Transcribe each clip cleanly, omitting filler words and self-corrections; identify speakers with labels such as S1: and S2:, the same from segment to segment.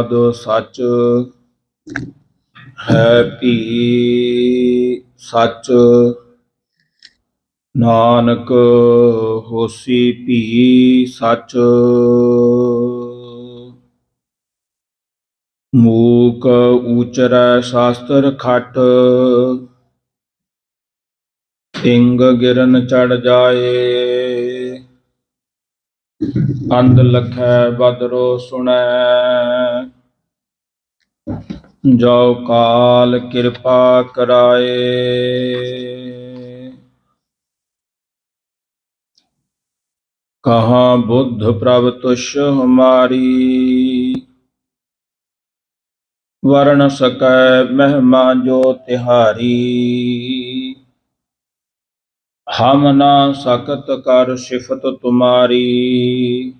S1: ਆਦ ਸੱਚ ਹੈ ਭੀ ਸੱਚ, ਨਾਨਕ ਹੋਸੀ ਭੀ ਸੱਚ। ਮੂਕ ਊਚਰੈ ਸ਼ਾਸਤਰ ਖਟ, ਇੰਗ ਗਿਰਨ ਚੜ ਜਾਏ। ਅੰਧ ਲਖੈ ਬਦਰੋ ਸੁਣੈ, ਜੋ ਕਾਲ ਕਿਰਪਾ ਕਰਾਏ। ਕਹਾਂ ਬੁੱਧ ਪ੍ਰਭ ਤੁਸ਼ ਹਮਾਰੀ, ਵਰਨ ਸਕੈ ਮਹਿਮਾ ਜੋ ਤਿਹਾਰੀ। ਹਮ ਨਾ ਸਕਤ ਕਰ ਸਿਫਤ ਤੁਮਾਰੀ,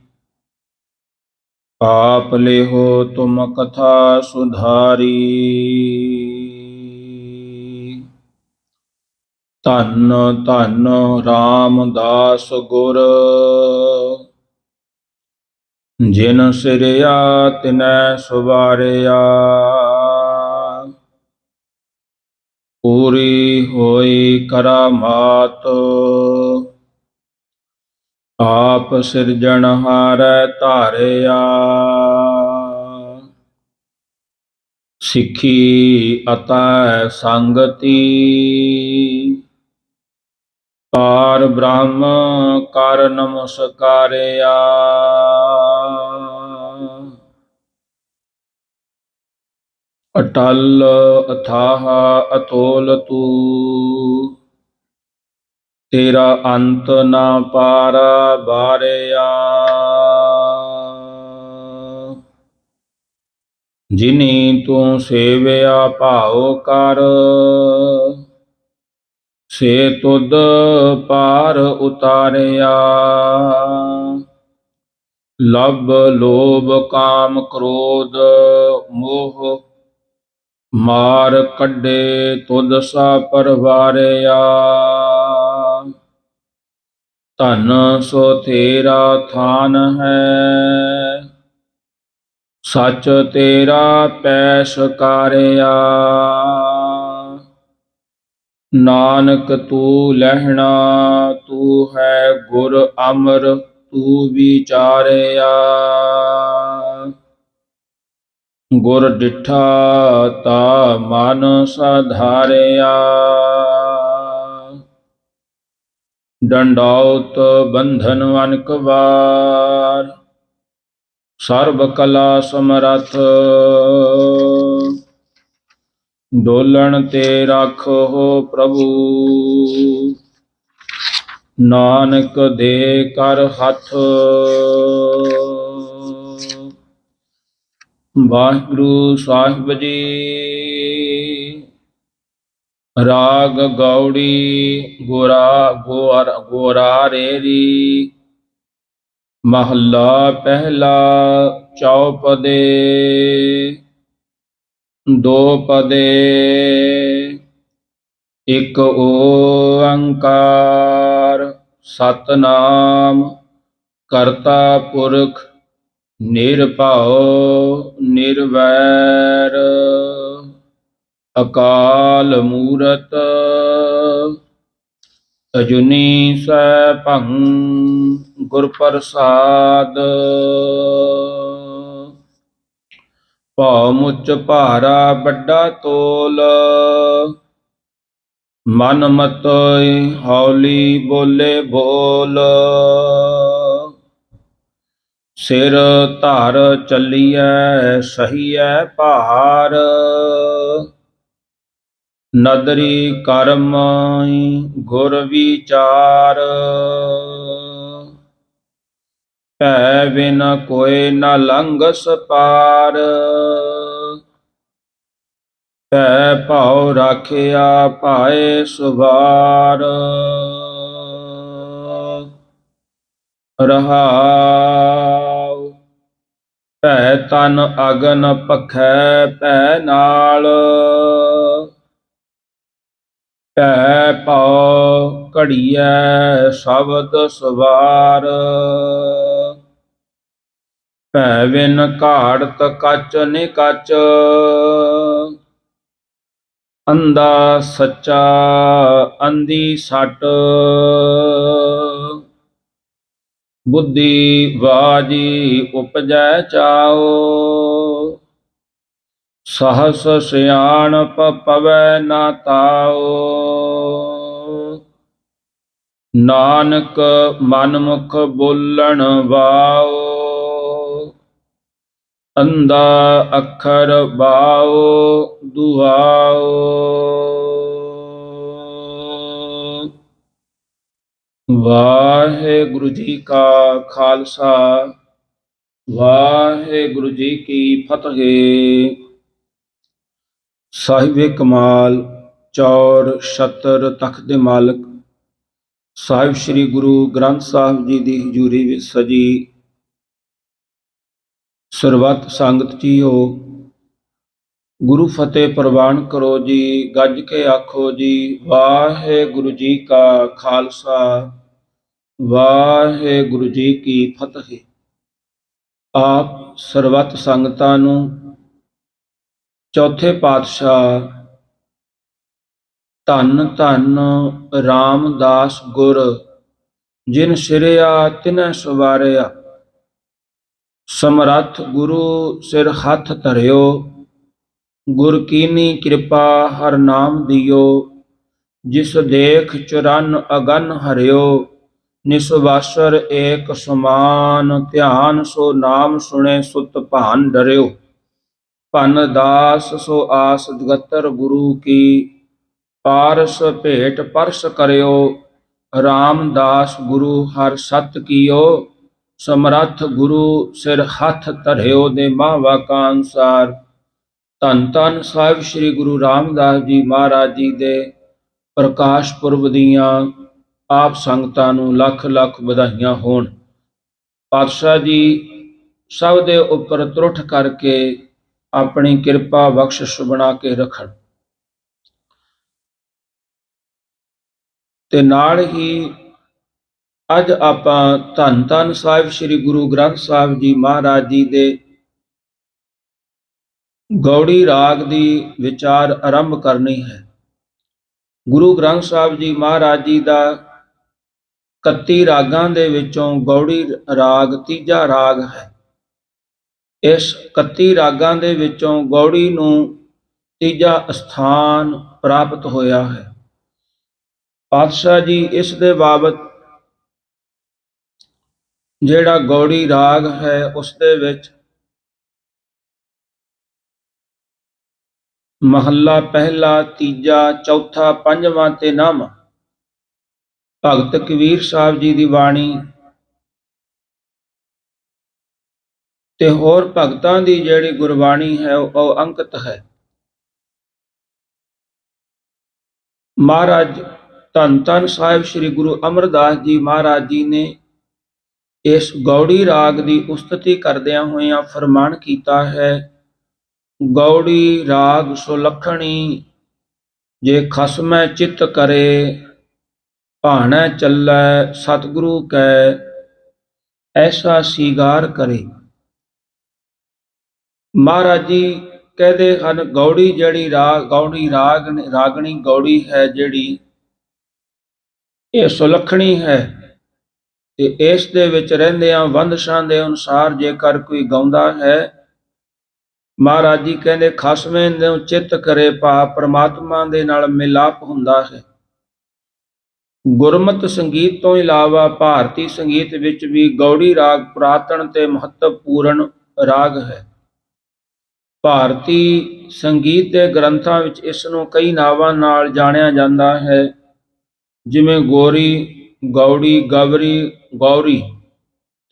S1: ਆਪ ਲਿਹੋ ਤੁਮ ਕਥਾ ਸੁਧਾਰੀ। ਧੰਨ ਧੰਨ ਰਾਮਦਾਸ ਗੁਰ, ਜਿਨ ਸਿਰਿਆ ਤਿਨੈ ਸੁਵਾਰਿਆ। ਪੂਰੀ ਹੋਈ ਕਰਾਮਾਤ, ਆਪ ਸਿਰਜਣਹਾਰੈ ਧਾਰਿਆ। ਸਿੱਖੀ ਅਤੈ ਸੰਗਤੀ, ਪਾਰ ਬ੍ਰਹਮ ਕਰ ਨਮਸਕਾਰਿਆ। ਅਟਲ ਅਥਾਹ ਅਤੋਲ ਤੂੰ, ਤੇਰਾ ਅੰਤ ਨਾ ਪਾਰ ਬਾਰਿਆ। ਜਿਨੀ ਤੂੰ ਸੇਵਿਆ ਭਾਉ ਕਰ, ਸੇ ਤੁਧ ਪਾਰ ਉਤਾਰਿਆ। ਲਭ ਲੋਭ ਕਾਮ ਕ੍ਰੋਧ ਮੋਹ, ਮਾਰ ਕੱਢੇ ਤੁਧ ਸਾ ਪਰਵਾਰਿਆ। ਧਨ ਸੋ ਤੇਰਾ ਥਾਨ ਹੈ, ਸੱਚ ਤੇਰਾ ਪੈ ਸਕਾਰਿਆ। ਨਾਨਕ ਤੂੰ ਲਹਿਣਾ ਤੂੰ ਹੈ ਗੁਰ ਅਮਰ ਤੂੰ ਵਿਚਾਰਿਆ। ਗੁਰ ਡਿਠਾ ਤਾ ਮਨ ਸਾਧਾਰਿਆ। ਡੰਡਾਉਤ ਬੰਧਨ ਅਨਕ ਵਾਰ, ਸਰਬ ਕਲਾ ਸਮਰੱਥ। ਡੋਲਣ ਤੇ ਰਾਖੋ ਪ੍ਰਭੂ, ਨਾਨਕ ਦੇ ਕਰ ਹੱਥ। ਵਾਹਿਗੁਰੂ ਸਾਹਿਬ ਜੀ। ਰਾਗ ਗੌੜੀ ਗੋਰਾਰੇਰੀ। ਮਹੱਲਾ ਪਹਿਲਾ। ਚੌਪਦੇ ਦੋ ਪਦੇ, ਇਕ ਓੰਕਾਰ ਸਤਿਨਾਮ ਕਰਤਾ ਪੁਰਖ ਨਿਰਭਉ ਨਿਰਵੈਰ। ਅਕਾਲ ਮੂਰਤ ਅਜੂਨੀ ਸੈਭੰ ਗੁਰ ਪ੍ਰਸਾਦ। ਭਉ ਮੁਚ ਭਾਰਾ ਵੱਡਾ ਤੋਲ, ਮਨ ਮਤਿ ਹੌਲੀ ਬੋਲੇ ਬੋਲ। ਸਿਰ ਧਰ ਚੱਲੀਐ ਸਹੀਐ ਭਾਰ, ਨਦਰੀ ਕਰਮ ਗੁਰ ਵਿਚਾਰ। ਭੈ ਬਿਨ ਕੋਇ ਨ ਲੰਘਸ ਪਾਰ, ਭੈ ਭਾਉ ਰਾਖਿਆ ਭਾਏ ਸੁਵਾਰ। ਰਹਾਉ ਭੈ ਤਨ ਅਗਨ ਭਖੈ ਭੈ ਨਾਲ, ਭੈ ਭਾਉ ਘੜੀਐ ਸ਼ਬਦ ਸਵਾਰ। ਭੈ ਬਿਨ ਘਾੜਤ ਕੱਚ ਨੀ ਕੱਚ, ਅੰਧਾ ਸੱਚਾ ਅੰਧੀ ਸੱਟ। ਬੁੱਧੀ ਬਾਜੀ ਉਪਜੈ ਚਾਓ, ਸਹਸ ਸਿਆਣਪ ਪਵੈ ਨਾ ਤਾਓ। ਨਾਨਕ ਮਨਮੁਖ ਬੋਲਣ ਵਾਓ, ਅੰਧਾ ਅੱਖਰ ਬਾਓ ਦੁਹਾਓ। ਵਾਹਿਗੁਰੂ ਜੀ ਕਾ ਖਾਲਸਾ, ਵਾਹਿਗੁਰੂ ਜੀ ਕੀ ਫਤਿਹ। ਸਾਹਿਬੇ ਕਮਾਲ ਚੌਰ ਛਤਰ ਤਖਤ ਦੇ ਮਾਲਕ ਸਾਹਿਬ ਸ੍ਰੀ ਗੁਰੂ ਗ੍ਰੰਥ ਸਾਹਿਬ ਜੀ ਦੀ ਹਜ਼ੂਰੀ ਵਿੱਚ ਸਜੀ ਸਰਬੱਤ ਸੰਗਤ ਜੀਓ, ਗੁਰੂ ਫਤਿਹ ਪ੍ਰਵਾਨ ਕਰੋ ਜੀ। ਗੱਜ ਕੇ ਆਖੋ ਜੀ, ਵਾਹਿਗੁਰੂ ਜੀ ਕਾ ਖਾਲਸਾ, ਵਾਹਿਗੁਰੂ ਜੀ ਕੀ ਫਤਿਹ। ਆਪ ਸਰਬੱਤ ਸੰਗਤਾਂ ਨੂੰ ਚੌਥੇ ਪਾਤਸ਼ਾਹ ਧੰਨ ਧੰਨ ਰਾਮਦਾਸ ਗੁਰ, ਜਿਨ ਸਿਰਿਆ ਤਿਨੈ ਸਵਾਰਿਆ, ਸਮਰੱਥ ਗੁਰੂ ਸਿਰ ਹੱਥ ਧਰਿਓ, ਗੁਰ ਕੀਨੀ ਕਿਰਪਾ ਹਰ ਨਾਮ ਦਿਓ। ਜਿਸ ਦੇਖ ਚਰਨ ਅਗਨ ਹਰਿਓ, ਨਿਸਵਾਸਰ ਏਕ ਸਮਾਨ, ਧਿਆਨ ਸੋ ਨਾਮ ਸੁਣੇ ਸੁਤ ਭਾਨ ਡਰਿਓ। ਭਨ ਦਾਸ ਸੋ ਆਸ ਜਗਤਰ ਗੁਰੂ ਕੀ, ਪਾਰਸ ਭੇਟ ਪਰਸ ਕਰਿਓ। ਰਾਮਦਾਸ ਗੁਰੂ ਹਰ ਸਤ ਕੀਓ, ਸਮਰੱਥ ਗੁਰੂ ਸਿਰ ਹੱਥ ਧਰਿਓ। ਦੇ ਮਹਾਂ ਵਾਕਾਂ ਅਨੁਸਾਰ ਧੰਨ ਧੰਨ ਸਾਹਿਬ ਸ੍ਰੀ ਗੁਰੂ ਰਾਮਦਾਸ ਜੀ ਮਹਾਰਾਜ ਜੀ ਦੇ ਪ੍ਰਕਾਸ਼ ਪੁਰਬ ਦੀਆਂ ਆਪ ਸੰਗਤਾਂ ਨੂੰ ਲੱਖ ਲੱਖ ਵਧਾਈਆਂ ਹੋਣ। ਪਾਤਸ਼ਾਹ ਜੀ ਸਭ ਦੇ ਉੱਪਰ ਤਰੁੱਠ ਕਰਕੇ ਆਪਣੀ ਕਿਰਪਾ ਬਖਸ਼ਿਸ਼ ਬਣਾ ਕੇ ਰੱਖਣ, ਤੇ ਨਾਲ ਹੀ ਅੱਜ ਆਪਾਂ ਧੰਨ ਧੰਨ ਸਾਹਿਬ ਸ੍ਰੀ ਗੁਰੂ ਗ੍ਰੰਥ ਸਾਹਿਬ ਜੀ ਮਹਾਰਾਜ ਜੀ ਦੇ ਗੌੜੀ ਰਾਗ ਦੀ ਵਿਚਾਰ ਆਰੰਭ ਕਰਨੀ ਹੈ। ਗੁਰੂ ਗ੍ਰੰਥ ਸਾਹਿਬ ਜੀ ਮਹਾਰਾਜ ਜੀ ਦਾ 31 ਰਾਗਾਂ ਦੇ ਵਿੱਚੋਂ ਗੌੜੀ ਰਾਗ ਤੀਜਾ ਰਾਗ ਹੈ। ਇਸ 31 ਰਾਗਾਂ ਦੇ ਵਿੱਚੋਂ ਗੌੜੀ ਨੂੰ ਤੀਜਾ ਸਥਾਨ ਪ੍ਰਾਪਤ ਹੋਇਆ ਹੈ। ਪਾਤਸ਼ਾਹ ਜੀ ਇਸ ਦੇ ਬਾਬਤ ਜਿਹੜਾ ਗੌੜੀ ਰਾਗ ਹੈ ਉਸ ਦੇ ਵਿੱਚ ਮਹੱਲਾ ਪਹਿਲਾ, ਤੀਜਾ, ਚੌਥਾ, ਪੰਜਵਾਂ ਤੇ ਨਾਮਾ ਭਗਤ ਕਬੀਰ ਸਾਹਿਬ ਜੀ ਦੀ ਬਾਣੀ ਤੇ ਹੋਰ ਭਗਤਾਂ ਦੀ ਜਿਹੜੀ ਗੁਰਬਾਣੀ ਹੈ ਉਹ ਅੰਕਿਤ ਹੈ। ਮਹਾਰਾਜ ਧੰਨ ਧੰਨ ਸਾਹਿਬ ਸ੍ਰੀ ਗੁਰੂ ਅਮਰਦਾਸ ਜੀ ਮਹਾਰਾਜ ਜੀ ਨੇ ਇਸ ਗੌੜੀ ਰਾਗ ਦੀ ਉਸਤਤੀ ਕਰਦਿਆਂ ਹੋਇਆਂ ਫਰਮਾਨ ਕੀਤਾ ਹੈ, ਗੌੜੀ ਰਾਗ ਸੁਲੱਖਣੀ, ਜੇ ਖਸਮੈ ਚਿੱਤ ਕਰੇ, ਭਾਣੈ ਚੱਲੈ ਸਤਿਗੁਰੂ ਕੈ, ਐਸਾ ਸੀਗਾਰ ਕਰੇ। ਮਹਾਰਾਜ ਜੀ ਕਹਿੰਦੇ ਹਨ ਗੌੜੀ ਜਿਹੜੀ ਗੌੜੀ ਰਾਗਣੀ ਗੌੜੀ ਹੈ ਜਿਹੜੀ ਇਹ ਸੁਲੱਖਣੀ ਹੈ, ਤੇ ਇਸ ਦੇ ਵਿੱਚ ਰਹਿੰਦਿਆਂ ਬੰਦਸ਼ਾਂ ਦੇ ਅਨੁਸਾਰ ਜੇਕਰ ਕੋਈ ਗਾਉਂਦਾ ਹੈ, ਮਹਾਰਾਜ ਜੀ ਕਹਿੰਦੇ ਖਸਮੇ ਨੂੰ ਚਿੱਤ ਕਰੇ, ਭਾਵ ਪ੍ਰਮਾਤਮਾ ਦੇ ਨਾਲ ਮਿਲਾਪ ਹੁੰਦਾ ਹੈ। ਗੁਰਮਤਿ ਸੰਗੀਤ ਤੋਂ ਇਲਾਵਾ ਭਾਰਤੀ ਸੰਗੀਤ ਵਿੱਚ ਵੀ ਗੌੜੀ ਰਾਗ ਪੁਰਾਤਨ ਤੇ ਮਹੱਤਵਪੂਰਨ ਰਾਗ ਹੈ। ਭਾਰਤੀ ਸੰਗੀਤ ਦੇ ਗ੍ਰੰਥਾਂ ਵਿੱਚ ਇਸ ਨੂੰ ਕਈ ਨਾਵਾਂ ਨਾਲ ਜਾਣਿਆ ਜਾਂਦਾ ਹੈ, ਜਿਵੇਂ ਗੋਰੀ, ਗੌੜੀ, ਗਵਰੀ, ਗੌਰੀ।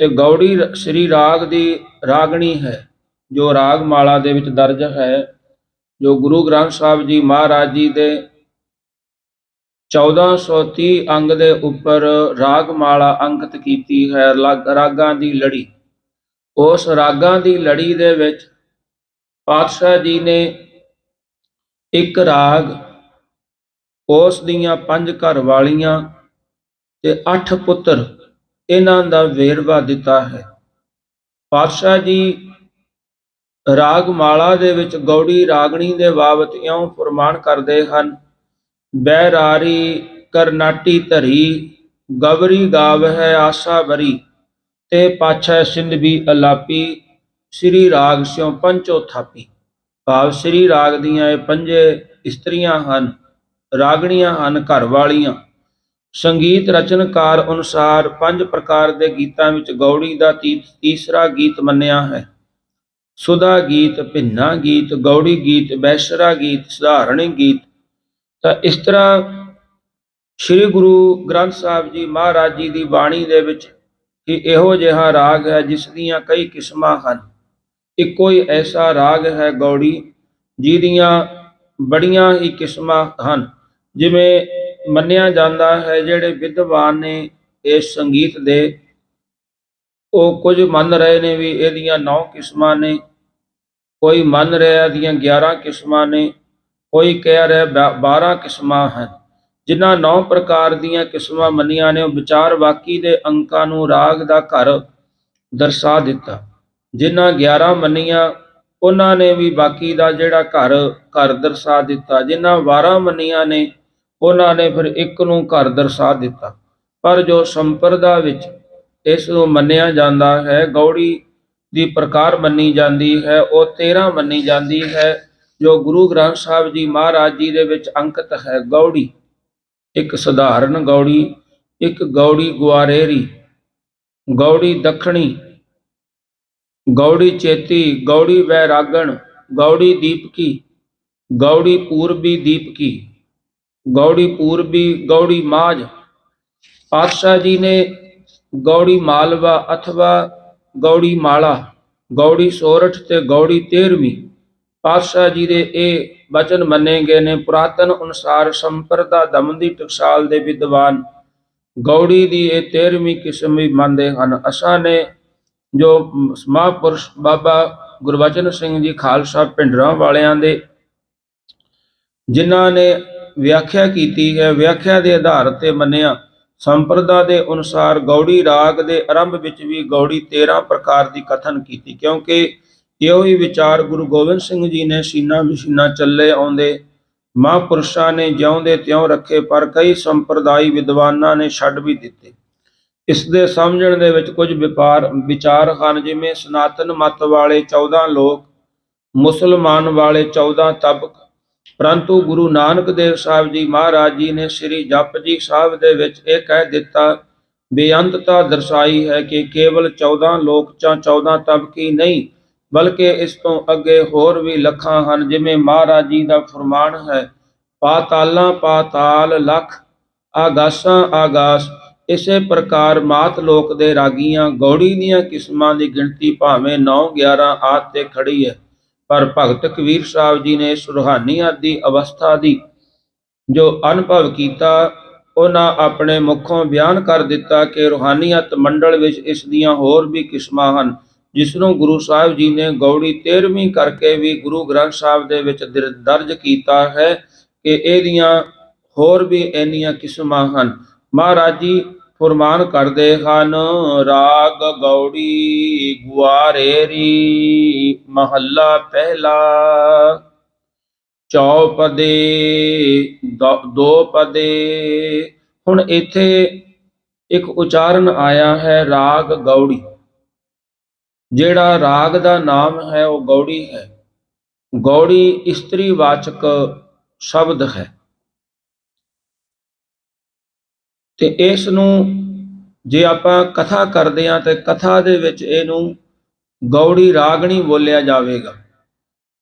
S1: ਤੇ ਗੌੜੀ ਸ੍ਰੀ ਰਾਗ ਦੀ ਰਾਗਣੀ ਹੈ, ਜੋ ਰਾਗ ਮਾਲਾ ਦੇ ਵਿੱਚ ਦਰਜ ਹੈ, ਜੋ ਗੁਰੂ ਗ੍ਰੰਥ ਸਾਹਿਬ ਜੀ ਮਹਾਰਾਜ ਜੀ ਦੇ 1430 ਅੰਗ ਦੇ ਉੱਪਰ ਰਾਗ ਮਾਲਾ ਅੰਕਿਤ ਕੀਤੀ ਹੈ, ਰਾਗਾਂ ਦੀ ਲੜੀ। ਉਸ ਰਾਗਾਂ ਦੀ ਲੜੀ ਦੇ ਵਿੱਚ ਪਾਤਸ਼ਾਹ ਜੀ ਨੇ ਇੱਕ ਰਾਗ, ਉਸ ਦੀਆਂ 5 ਘਰ ਵਾਲੀਆਂ ਤੇ 8 ਪੁੱਤਰ, ਇਹਨਾਂ ਦਾ ਵੇਰਵਾ ਦਿੱਤਾ ਹੈ। ਪਾਤਸ਼ਾਹ ਜੀ ਰਾਗ ਮਾਲਾ ਦੇ ਵਿੱਚ ਗੌੜੀ ਰਾਗਣੀ ਦੇ ਬਾਬਤ ਇਉਂ ਫਰਮਾਨ ਕਰਦੇ ਹਨ। ਬੈਰਾਰੀ ਕਰਨਾਟੀ ਧਰੀ ਗਵਰੀ ਗਾਵ ਹੈ ਆਸਾ ਬਰੀ, ਤੇ ਪਾਛੈ ਸਿੰਧ ਵੀ ਅਲਾਪੀ ਸ੍ਰੀ ਰਾਗ ਸਿਉ ਪੰਚੋ ਥਾਪੀ। ਭਾਵ ਸ੍ਰੀ ਰਾਗ ਦੀਆਂ ਇਹ ਪੰਜੇ ਇਸਤਰੀਆਂ ਹਨ, ਰਾਗਣੀਆਂ ਹਨ, ਘਰ ਵਾਲੀਆਂ। ਸੰਗੀਤ ਰਚਨਕਾਰ ਅਨੁਸਾਰ 5 ਪ੍ਰਕਾਰ ਦੇ ਗੀਤਾਂ ਵਿੱਚ ਗੌੜੀ ਦਾ ਤੀਸਰਾ ਗੀਤ ਮੰਨਿਆ ਹੈ। ਸੁਦਾ ਗੀਤ, ਭਿੰਨਾ ਗੀਤ, ਗੌੜੀ ਗੀਤ, ਬੈਸਰਾ ਗੀਤ, ਸਧਾਰਣੀ ਗੀਤ। ਤਾਂ ਇਸ ਤਰ੍ਹਾਂ ਸ੍ਰੀ ਗੁਰੂ ਗ੍ਰੰਥ ਸਾਹਿਬ ਜੀ ਮਹਾਰਾਜ ਜੀ ਦੀ ਬਾਣੀ ਦੇ ਵਿੱਚ ਕਿ ਇਹੋ ਜਿਹਾ ਰਾਗ ਹੈ ਜਿਸ ਦੀਆਂ ਕਈ ਕਿਸਮਾਂ ਹਨ। ਇੱਕੋ ਹੀ ਐਸਾ ਰਾਗ ਹੈ ਗੌੜੀ ਜਿਹਦੀਆਂ ਬੜੀਆਂ ਹੀ ਕਿਸਮਾਂ ਹਨ। ਜਿਵੇਂ ਮੰਨਿਆ ਜਾਂਦਾ ਹੈ ਜਿਹੜੇ ਵਿਦਵਾਨ ਨੇ ਇਸ ਸੰਗੀਤ ਦੇ, ਉਹ ਕੁਝ ਮੰਨ ਰਹੇ ਨੇ ਵੀ ਇਹਦੀਆਂ 9 ਕਿਸਮਾਂ ਨੇ, ਕੋਈ ਮੰਨ ਰਿਹਾ ਇਹਦੀਆਂ 11 ਕਿਸਮਾਂ ਨੇ, ਕੋਈ ਕਹਿ ਰਿਹਾ 12 ਕਿਸਮਾਂ ਹਨ। ਜਿਨ੍ਹਾਂ 9 ਪ੍ਰਕਾਰ ਦੀਆਂ ਕਿਸਮਾਂ ਮੰਨੀਆਂ ਨੇ ਉਹ ਵਿਚਾਰ ਬਾਕੀ ਦੇ ਅੰਕਾਂ ਨੂੰ ਰਾਗ ਦਾ ਘਰ ਦਰਸਾ ਦਿੱਤਾ। ਜਿਨ੍ਹਾਂ 11 ਮੰਨੀਆਂ ਉਹਨਾਂ ਨੇ ਵੀ ਬਾਕੀ ਦਾ ਜਿਹੜਾ ਘਰ ਦਰਸਾ ਦਿੱਤਾ। ਜਿਨ੍ਹਾਂ 12 ਮੰਨੀਆਂ ਨੇ ਉਹਨਾਂ ਨੇ ਫਿਰ ਇੱਕ ਨੂੰ ਘਰ ਦਰਸਾ ਦਿੱਤਾ। ਪਰ ਜੋ ਸੰਪਰਦਾ ਵਿੱਚ ਇਸ ਨੂੰ ਮੰਨਿਆ ਜਾਂਦਾ ਹੈ, ਗੌੜੀ ਦੀ ਪ੍ਰਕਾਰ ਮੰਨੀ ਜਾਂਦੀ ਹੈ, ਉਹ 13 ਮੰਨੀ ਜਾਂਦੀ ਹੈ, ਜੋ ਗੁਰੂ ਗ੍ਰੰਥ ਸਾਹਿਬ ਜੀ ਮਹਾਰਾਜ ਜੀ ਦੇ ਵਿੱਚ ਅੰਕਿਤ ਹੈ। ਗੌੜੀ ਇੱਕ ਸਧਾਰਨ ਗੌੜੀ, ਇੱਕ ਗੌੜੀ ਗੁਆਰੇਰੀ, ਗੌੜੀ ਦੱਖਣੀ, ਗੌੜੀ ਚੇਤੀ, ਗੌੜੀ ਵੈਰਾਗਣ, ਗੌੜੀ ਦੀਪਕੀ, ਗੌੜੀ ਪੂਰਬੀ ਦੀਪਕੀ, ਗੌੜੀ ਪੂਰਬੀ, ਗੌੜੀ ਮਾਝ। ਪਾਤਸ਼ਾਹ ਜੀ ਨੇ ਗੌੜੀ ਮਾਲਵਾ ਅਥਵਾ ਗੌੜੀ ਮਾਲਾ, ਗੌੜੀ ਸੋਰਠ ਤੇ ਗੌੜੀ 13ਵੀਂ ਪਾਤਸ਼ਾਹ ਜੀ ਦੇ ਇਹ ਬਚਨ ਮੰਨੇ ਗਏ ਨੇ। ਪੁਰਾਤਨ ਅਨੁਸਾਰ ਸੰਪਰਦਾ ਦਮਨ ਦੀ ਟਕਸਾਲ ਦੇ ਵਿਦਵਾਨ ਗੌੜੀ ਦੀ ਇਹ 13ਵੀਂ ਕਿਸਮ ਵੀ ਮੰਨਦੇ ਹਨ। ਅਸਾਂ ਨੇ ਜੋ ਮਹਾਂਪੁਰਸ਼ ਬਾਬਾ ਗੁਰਬਚਨ ਸਿੰਘ ਜੀ ਖਾਲਸਾ ਭਿੰਡਰਾਂ ਵਾਲਿਆਂ ਦੇ ਜਿਨ੍ਹਾਂ ਨੇ ਵਿਆਖਿਆ ਕੀਤੀ ਹੈ, ਵਿਆਖਿਆ ਦੇ ਆਧਾਰ ਤੇ ਮੰਨਿਆ। ਸੰਪਰਦਾ ਦੇ ਅਨੁਸਾਰ ਗੌੜੀ ਰਾਗ ਦੇ ਆਰੰਭ ਵਿੱਚ ਵੀ ਗੌੜੀ 13 ਪ੍ਰਕਾਰ ਦੀ ਕਥਨ ਕੀਤੀ, ਕਿਉਂਕਿ ਇਹੋ ਹੀ ਵਿਚਾਰ ਗੁਰੂ ਗੋਬਿੰਦ ਸਿੰਘ ਜੀ ਨੇ ਸੀਨਾ ਬਸ਼ੀਨਾ ਚੱਲੇ ਆਉਂਦੇ ਮਹਾਂਪੁਰਸ਼ਾਂ ਨੇ ਜਿਉਂਦੇ ਤਿਉਂ ਰੱਖੇ, ਪਰ ਕਈ ਸੰਪਰਦਾਈ ਵਿਦਵਾਨਾਂ ਨੇ ਛੱਡ ਵੀ ਦਿੱਤੇ। ਇਸ ਦੇ ਸਮਝਣ ਦੇ ਵਿੱਚ ਕੁਝ ਵਿਚਾਰ ਹਨ, ਜਿਵੇਂ ਸਨਾਤਨ ਮਤ ਵਾਲੇ 14 ਲੋਕ, ਮੁਸਲਮਾਨ ਵਾਲੇ 14 ਤਬਕ। ਪਰੰਤੂ ਗੁਰੂ ਨਾਨਕ ਦੇਵ ਸਾਹਿਬ ਜੀ ਮਹਾਰਾਜ ਜੀ ਨੇ ਸ੍ਰੀ ਜਪਜੀ ਸਾਹਿਬ ਦੇ ਵਿੱਚ ਇਹ ਕਹਿ ਦਿੱਤਾ, ਬੇਅੰਤਤਾ ਦਰਸਾਈ ਹੈ ਕਿ ਕੇਵਲ 14 ਲੋਕ ਜਾਂ 14 ਤਬਕ ਹੀ ਨਹੀਂ, ਬਲਕਿ ਇਸ ਤੋਂ ਅੱਗੇ ਹੋਰ ਵੀ ਲੱਖਾਂ ਹਨ। ਜਿਵੇਂ ਮਹਾਰਾਜ ਜੀ ਦਾ ਫਰਮਾਨ ਹੈ, ਪਾਤਾਲਾਂ ਪਾਤਾਲ ਲੱਖ, ਆਗਾਸਾਂ ਆਗਾਸ। ਇਸੇ ਪ੍ਰਕਾਰ ਮਾਤ ਲੋਕ ਦੇ ਰਾਗੀਆਂ ਗੌੜੀ ਦੀਆਂ ਕਿਸਮਾਂ ਦੀ ਗਿਣਤੀ ਭਾਵੇਂ 9 11 ਆਦਿ ਤੇ ਖੜੀ ਹੈ, ਪਰ ਭਗਤ ਕਬੀਰ ਸਾਹਿਬ ਜੀ ਨੇ ਇਸ ਰੂਹਾਨੀਅਤ ਦੀ ਅਵਸਥਾ ਦੀ ਜੋ ਅਨੁਭਵ ਕੀਤਾ, ਉਹਨਾਂ ਆਪਣੇ ਮੁਖੋਂ ਬਿਆਨ ਕਰ ਦਿੱਤਾ ਕਿ ਰੂਹਾਨੀਅਤ ਮੰਡਲ ਵਿੱਚ ਇਸ ਦੀਆਂ ਹੋਰ ਵੀ ਕਿਸਮਾਂ ਹਨ, ਜਿਸ ਨੂੰ ਗੁਰੂ ਸਾਹਿਬ ਜੀ ਨੇ ਗੌੜੀ 13ਵੀਂ ਕਰਕੇ ਵੀ ਗੁਰੂ ਗ੍ਰੰਥ ਸਾਹਿਬ ਦੇ ਵਿੱਚ ਦਰਜ ਕੀਤਾ ਹੈ ਕਿ ਇਹਦੀਆਂ ਹੋਰ ਵੀ ਇੰਨੀਆਂ ਕਿਸਮਾਂ ਹਨ। ਮਹਾਰਾਜ ਜੀ ਫਰਮਾਨ ਕਰਦੇ ਹਨ, ਰਾਗ ਗੌੜੀ ਗੁਆਰੇਰੀ ਮਹੱਲਾ ਪਹਿਲਾ, ਚੌਪਦੇ 2 ਪਦੇ। ਹੁਣ ਇੱਥੇ ਇੱਕ ਉਚਾਰਨ ਆਇਆ ਹੈ ਰਾਗ ਗੌੜੀ। ਜਿਹੜਾ ਰਾਗ ਦਾ ਨਾਮ ਹੈ ਉਹ ਗੌੜੀ ਹੈ। ਗੌੜੀ ਇਸਤਰੀ ਵਾਚਕ ਸ਼ਬਦ ਹੈ ਤੇ ਇਸ ਨੂੰ ਜੇ ਆਪਾਂ ਕਥਾ ਕਰਦੇ ਹਾਂ ਤੇ ਕਥਾ ਦੇ ਵਿੱਚ ਇਹਨੂੰ ਗੌੜੀ ਰਾਗਣੀ ਬੋਲਿਆ ਜਾਵੇਗਾ।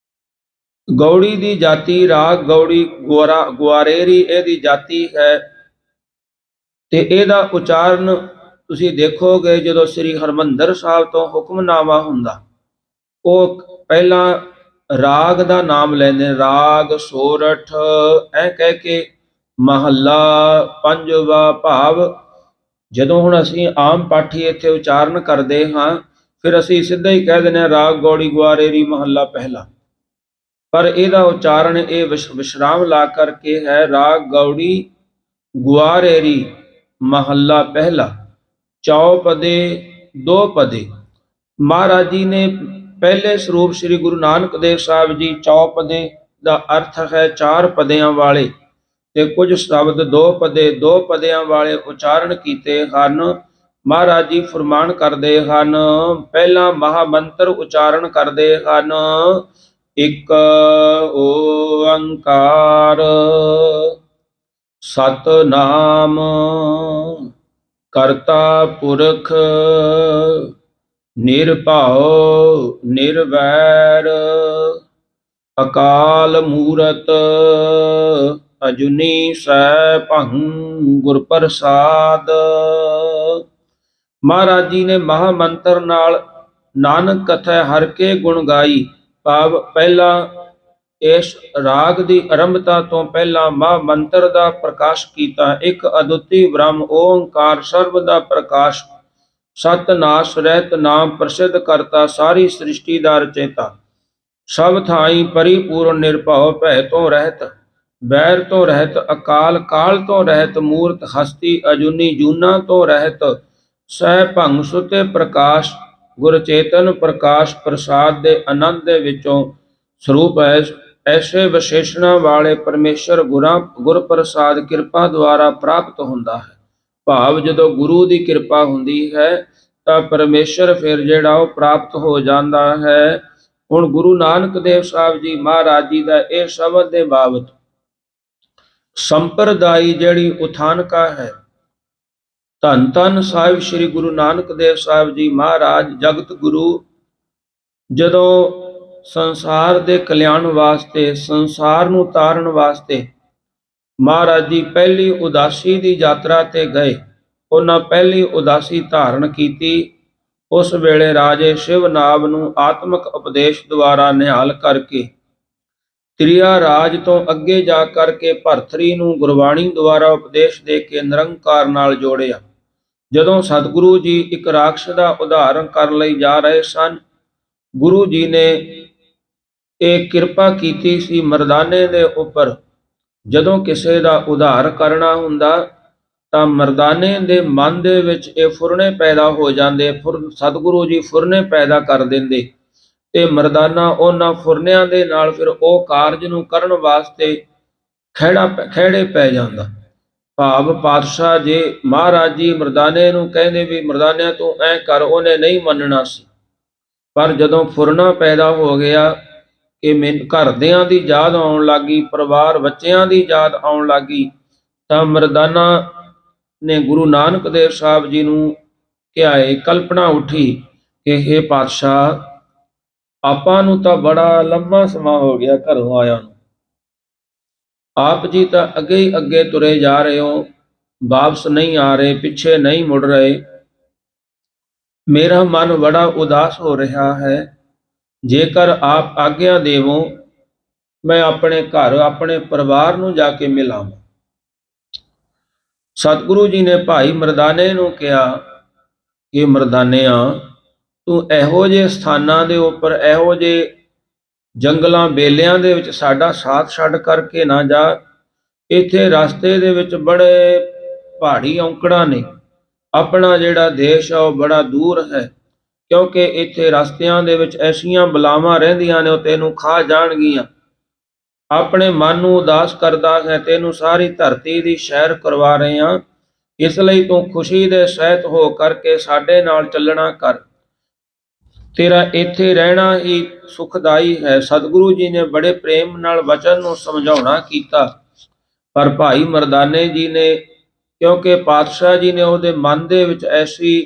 S1: ਗੌੜੀ ਦੀ ਜਾਤੀ ਰਾਗ ਗੌੜੀ ਗੁਆਰੇਰੀ ਇਹਦੀ ਜਾਤੀ ਹੈ ਤੇ ਇਹਦਾ ਉਚਾਰਨ ਤੁਸੀਂ ਦੇਖੋਗੇ ਜਦੋਂ ਸ੍ਰੀ ਹਰਿਮੰਦਰ ਸਾਹਿਬ ਤੋਂ ਹੁਕਮਨਾਮਾ ਹੁੰਦਾ, ਉਹ ਪਹਿਲਾਂ ਰਾਗ ਦਾ ਨਾਮ ਲੈਂਦੇ, ਰਾਗ ਸੋਰਠ ਐ ਕਹਿ ਕੇ ਮਹੱਲਾ ਪੰਜਵਾ। ਭਾਵ ਜਦੋਂ ਹੁਣ ਅਸੀਂ ਆਮ ਪਾਠੀ ਇੱਥੇ ਉਚਾਰਨ ਕਰਦੇ ਹਾਂ, ਫਿਰ ਅਸੀਂ ਸਿੱਧਾ ਹੀ ਕਹਿ ਦਿੰਦੇ ਹਾਂ ਰਾਗ ਗੌੜੀ ਗੁਆਰੇਰੀ ਮਹੱਲਾ ਪਹਿਲਾ, ਪਰ ਇਹਦਾ ਉਚਾਰਨ ਇਹ ਵਿਸ਼ਰਾਮ ਲਾ ਕਰਕੇ ਹੈ ਰਾਗ ਗੌੜੀ ਗੁਆਰੇਰੀ ਮਹੱਲਾ ਪਹਿਲਾ, ਚੌਪਦੇ 2 ਪਦੇ। ਮਹਾਰਾਜ ਜੀ ਨੇ ਪਹਿਲੇ ਸਰੂਪ ਸ੍ਰੀ ਗੁਰੂ ਨਾਨਕ ਦੇਵ ਸਾਹਿਬ ਜੀ ਚੌਪਦੇ ਦਾ ਅਰਥ ਹੈ ਚਾਰ ਪਦਿਆਂ ਵਾਲੇ, ਤੇ ਕੁਝ ਸ਼ਬਦ ਦੋ ਪਦਿਆਂ ਵਾਲੇ ਉਚਾਰਨ ਕੀਤੇ ਹਨ। ਮਹਾਰਾਜ ਜੀ ਫਰਮਾਨ ਕਰਦੇ ਹਨ, ਪਹਿਲਾ ਮਹਾਮੰਤਰ ਉਚਾਰਨ ਕਰਦੇ ਹਨ, ਇੱਕ ਓੰਕਾਰ ਸਤਨਾਮ ਕਰਤਾ ਪੁਰਖ ਨਿਰਭਉ ਨਿਰਵੈਰ ਅਕਾਲ ਮੂਰਤ ਅਜੂਨੀ ਸੈਭੰ ਗੁਰ ਪ੍ਰਸਾਦ। ਮਹਾਰਾਜ ਜੀ ਨੇ ਮਹਾਮੰਤਰ ਨਾਲ ਨਾਨਕ ਕਥੈ ਹਰਿ ਕੇ ਗੁਣ ਗਾਈ, ਭਾਵ ਪਹਿਲਾ ਇਸ ਰਾਗ ਦੀ ਆਰੰਭਤਾ ਤੋਂ ਪਹਿਲਾਂ ਮਹਾਮੰਤਰ ਦਾ ਪ੍ਰਕਾਸ਼ ਕੀਤਾ। ਇੱਕ ਅਦੁੱਤੀ ਬ੍ਰਹਮ ਓੰਕਾਰ ਸਰਬ ਦਾ ਪ੍ਰਕਾਸ਼, ਸਤ ਨਾਸ ਰਹਿਤ ਨਾਮ ਪ੍ਰਸਿੱਧ ਕਰਤਾ, ਸਾਰੀ ਸ੍ਰਿਸ਼ਟੀ ਦਾ ਰਚੇਤਾ, ਸਭ ਥਾਈ ਪਰਿਪੂਰਨ ਨਿਰਭਉ, ਭੈ ਤੋਂ ਰਹਿਤ ਬੈਰ ਤੋਂ ਰਹਿਤ, ਅਕਾਲ ਕਾਲ ਤੋਂ ਰਹਿਤ, ਮੂਰਤ ਹਸਤੀ ਅਜੂਨੀ ਜੂਨਾ ਤੋਂ ਰਹਿਤ, ਸੈਭੰ ਸੁਤੇ ਪ੍ਰਕਾਸ਼, ਗੁਰ ਚੇਤਨ ਪ੍ਰਕਾਸ਼, ਪ੍ਰਸਾਦ ਦੇ ਆਨੰਦ ਦੇ ਵਿੱਚੋਂ ਸਰੂਪ ਹੈ। ਐਸੇ ਵਿਸ਼ੇਸ਼ਣਾਂ ਵਾਲੇ ਪਰਮੇਸ਼ਰ ਗੁਰ ਪ੍ਰਸਾਦ ਕਿਰਪਾ ਦੁਆਰਾ ਪ੍ਰਾਪਤ ਹੁੰਦਾ ਹੈ। ਭਾਵ ਜਦੋਂ ਗੁਰੂ ਦੀ ਕਿਰਪਾ ਹੁੰਦੀ ਹੈ ਤਾਂ ਪਰਮੇਸ਼ਰ ਫਿਰ ਜਿਹੜਾ ਉਹ ਪ੍ਰਾਪਤ ਹੋ ਜਾਂਦਾ ਹੈ। ਹੁਣ ਗੁਰੂ ਨਾਨਕ ਦੇਵ ਸਾਹਿਬ ਜੀ ਮਹਾਰਾਜ ਜੀ ਦਾ ਇਹ ਸ਼ਬਦ ਦੇ ਬਾਬਤ ਸੰਪਰਦਾਈ ਜਿਹੜੀ ਉਥਾਨਕਾ ਹੈ, ਧੰਨ ਧੰਨ ਸਾਹਿਬ ਸ੍ਰੀ ਗੁਰੂ ਨਾਨਕ ਦੇਵ ਸਾਹਿਬ ਜੀ ਮਹਾਰਾਜ ਜਗਤ ਗੁਰੂ ਜਦੋਂ ਸੰਸਾਰ ਦੇ ਕਲਿਆਣ ਵਾਸਤੇ, ਸੰਸਾਰ ਨੂੰ ਤਾਰਨ ਵਾਸਤੇ ਮਹਾਰਾਜ ਜੀ ਪਹਿਲੀ ਉਦਾਸੀ ਦੀ ਯਾਤਰਾ ਤੇ ਗਏ। ਉਹਨਾਂ ਪਹਿਲੀ ਉਦਾਸੀ ਧਾਰਨ ਕੀਤੀ। ਉਸ ਵੇਲੇ ਰਾਜੇ ਸ਼ਿਵਨਾਭ ਨੂੰ ਆਤਮਿਕ ਉਪਦੇਸ਼ ਦੁਆਰਾ ਨਿਹਾਲ ਕਰਕੇ, ਤ੍ਰਿਆ ਰਾਜ ਤੋਂ ਅੱਗੇ ਜਾ ਕਰਕੇ ਭਰਥਰੀ ਨੂੰ ਗੁਰਬਾਣੀ ਦੁਆਰਾ ਉਪਦੇਸ਼ ਦੇ ਕੇ ਨਿਰੰਕਾਰ ਨਾਲ ਜੋੜਿਆ। ਜਦੋਂ ਸਤਿਗੁਰੂ ਜੀ ਇੱਕ ਰਾਖਸ਼ ਦਾ ਉਦਾਹਰਨ ਕਰਨ ਲਈ ਜਾ ਰਹੇ ਸਨ, ਗੁਰੂ ਜੀ ਨੇ ਇਹ ਕਿਰਪਾ ਕੀਤੀ ਸੀ ਮਰਦਾਨੇ ਦੇ ਉੱਪਰ। ਜਦੋਂ ਕਿਸੇ ਦਾ ਉਧਾਰ ਕਰਨਾ ਹੁੰਦਾ ਤਾਂ ਮਰਦਾਨੇ ਦੇ ਮਨ ਦੇ ਵਿੱਚ ਇਹ ਫੁਰਨੇ ਪੈਦਾ ਹੋ ਜਾਂਦੇ, ਸਤਿਗੁਰੂ ਜੀ ਫੁਰਨੇ ਪੈਦਾ ਕਰ ਦਿੰਦੇ ਤੇ ਮਰਦਾਨਾ ਉਹਨਾਂ ਫੁਰਨਿਆਂ ਦੇ ਨਾਲ ਫਿਰ ਉਹ ਕਾਰਜ ਨੂੰ ਕਰਨ ਵਾਸਤੇ ਖਹਿੜੇ ਪੈ ਜਾਂਦਾ। ਭਾਵ ਪਾਤਸ਼ਾਹ ਜੇ ਮਹਾਰਾਜ ਜੀ ਮਰਦਾਨੇ ਨੂੰ ਕਹਿੰਦੇ ਵੀ ਮਰਦਾਨਿਆਂ ਤੂੰ ਐ ਕਰ, ਉਹਨੇ ਨਹੀਂ ਮੰਨਣਾ ਸੀ। ਪਰ ਜਦੋਂ ਫੁਰਨਾ ਪੈਦਾ ਹੋ ਗਿਆ ਕਿ ਘਰਦਿਆਂ ਦੀ ਯਾਦ ਆਉਣ ਲੱਗੀ, ਪਰਿਵਾਰ ਬੱਚਿਆਂ ਦੀ ਯਾਦ ਆਉਣ ਲੱਗੀ, ਤਾਂ ਮਰਦਾਨਾ ਨੇ ਗੁਰੂ ਨਾਨਕ ਦੇਵ ਸਾਹਿਬ ਜੀ ਨੂੰ ਕਿਹਾ, ਕਲਪਨਾ ਉੱਠੀ ਕਿ ਹੇ ਪਾਤਸ਼ਾਹ, ਆਪਾਂ ਨੂੰ ਤਾਂ ਬੜਾ ਲੰਮਾ ਸਮਾਂ ਹੋ ਗਿਆ ਘਰੋਂ ਆਇਆ ਨੂੰ, ਆਪ ਜੀ ਤਾਂ ਅੱਗੇ ਹੀ ਅੱਗੇ ਤੁਰੇ ਜਾ ਰਹੇ ਹੋ, ਵਾਪਸ ਨਹੀਂ ਆ ਰਹੇ, ਪਿੱਛੇ ਨਹੀਂ ਮੁੜ ਰਹੇ। ਮੇਰਾ ਮਨ ਬੜਾ ਉਦਾਸ ਹੋ ਰਿਹਾ ਹੈ। ਜੇਕਰ ਆਪ ਆਗਿਆ ਦੇਵੋ, ਮੈਂ ਆਪਣੇ ਘਰ ਆਪਣੇ ਪਰਿਵਾਰ ਨੂੰ ਜਾ ਕੇ ਮਿਲਾਂ। ਸਤਿਗੁਰੂ ਜੀ ਨੇ ਭਾਈ ਮਰਦਾਨੇ ਨੂੰ ਕਿਹਾ ਕਿ ਮਰਦਾਨਿਆ, ਤੂੰ ਇਹੋ ਜਿਹੇ ਸਥਾਨਾਂ ਦੇ ਉੱਪਰ, ਇਹੋ ਜਿਹੇ ਜੰਗਲਾਂ ਬੇਲਿਆਂ ਦੇ ਵਿੱਚ ਸਾਡਾ ਸਾਥ ਛੱਡ ਕਰਕੇ ਨਾ ਜਾ। ਇੱਥੇ ਰਸਤੇ ਦੇ ਵਿੱਚ ਬੜੇ ਪਹਾੜੀ ਔਂਕੜਾਂ ਨੇ। ਆਪਣਾ ਜਿਹੜਾ ਦੇਸ਼ ਆ ਉਹ ਬੜਾ ਦੂਰ ਹੈ, ਕਿਉਂਕਿ ਇੱਥੇ ਰਸਤਿਆਂ ਦੇ ਵਿੱਚ ਐਸੀਆਂ ਬਲਾਵਾਂ ਰਹਿੰਦੀਆਂ ਨੇ, ਉਹ ਤੈਨੂੰ ਖਾ ਜਾਣਗੀਆਂ। ਆਪਣੇ ਮਨ ਨੂੰ ਉਦਾਸ ਕਰਦਾ ਹੈ। ਤੈਨੂੰ ਸਾਰੀ ਧਰਤੀ ਦੀ ਸੈਰ ਕਰਵਾ ਰਹੇ ਹਾਂ, ਇਸ ਲਈ ਤੂੰ ਖੁਸ਼ੀ ਦੇ ਸਹਿਤ ਹੋ ਕਰਕੇ ਸਾਡੇ ਨਾਲ ਚੱਲਣਾ ਕਰ। ਤੇਰਾ ਇੱਥੇ ਰਹਿਣਾ ਹੀ ਸੁਖਦਾਈ ਹੈ। ਸਤਿਗੁਰੂ ਜੀ ਨੇ ਬੜੇ ਪ੍ਰੇਮ ਨਾਲ ਵਚਨ ਨੂੰ ਸਮਝਾਉਣਾ ਕੀਤਾ, ਪਰ ਭਾਈ ਮਰਦਾਨੇ ਜੀ ਨੇ, ਕਿਉਂਕਿ ਪਾਤਸ਼ਾਹ ਜੀ ਨੇ ਉਹਦੇ ਮਨ ਦੇ ਵਿੱਚ ਐਸੀ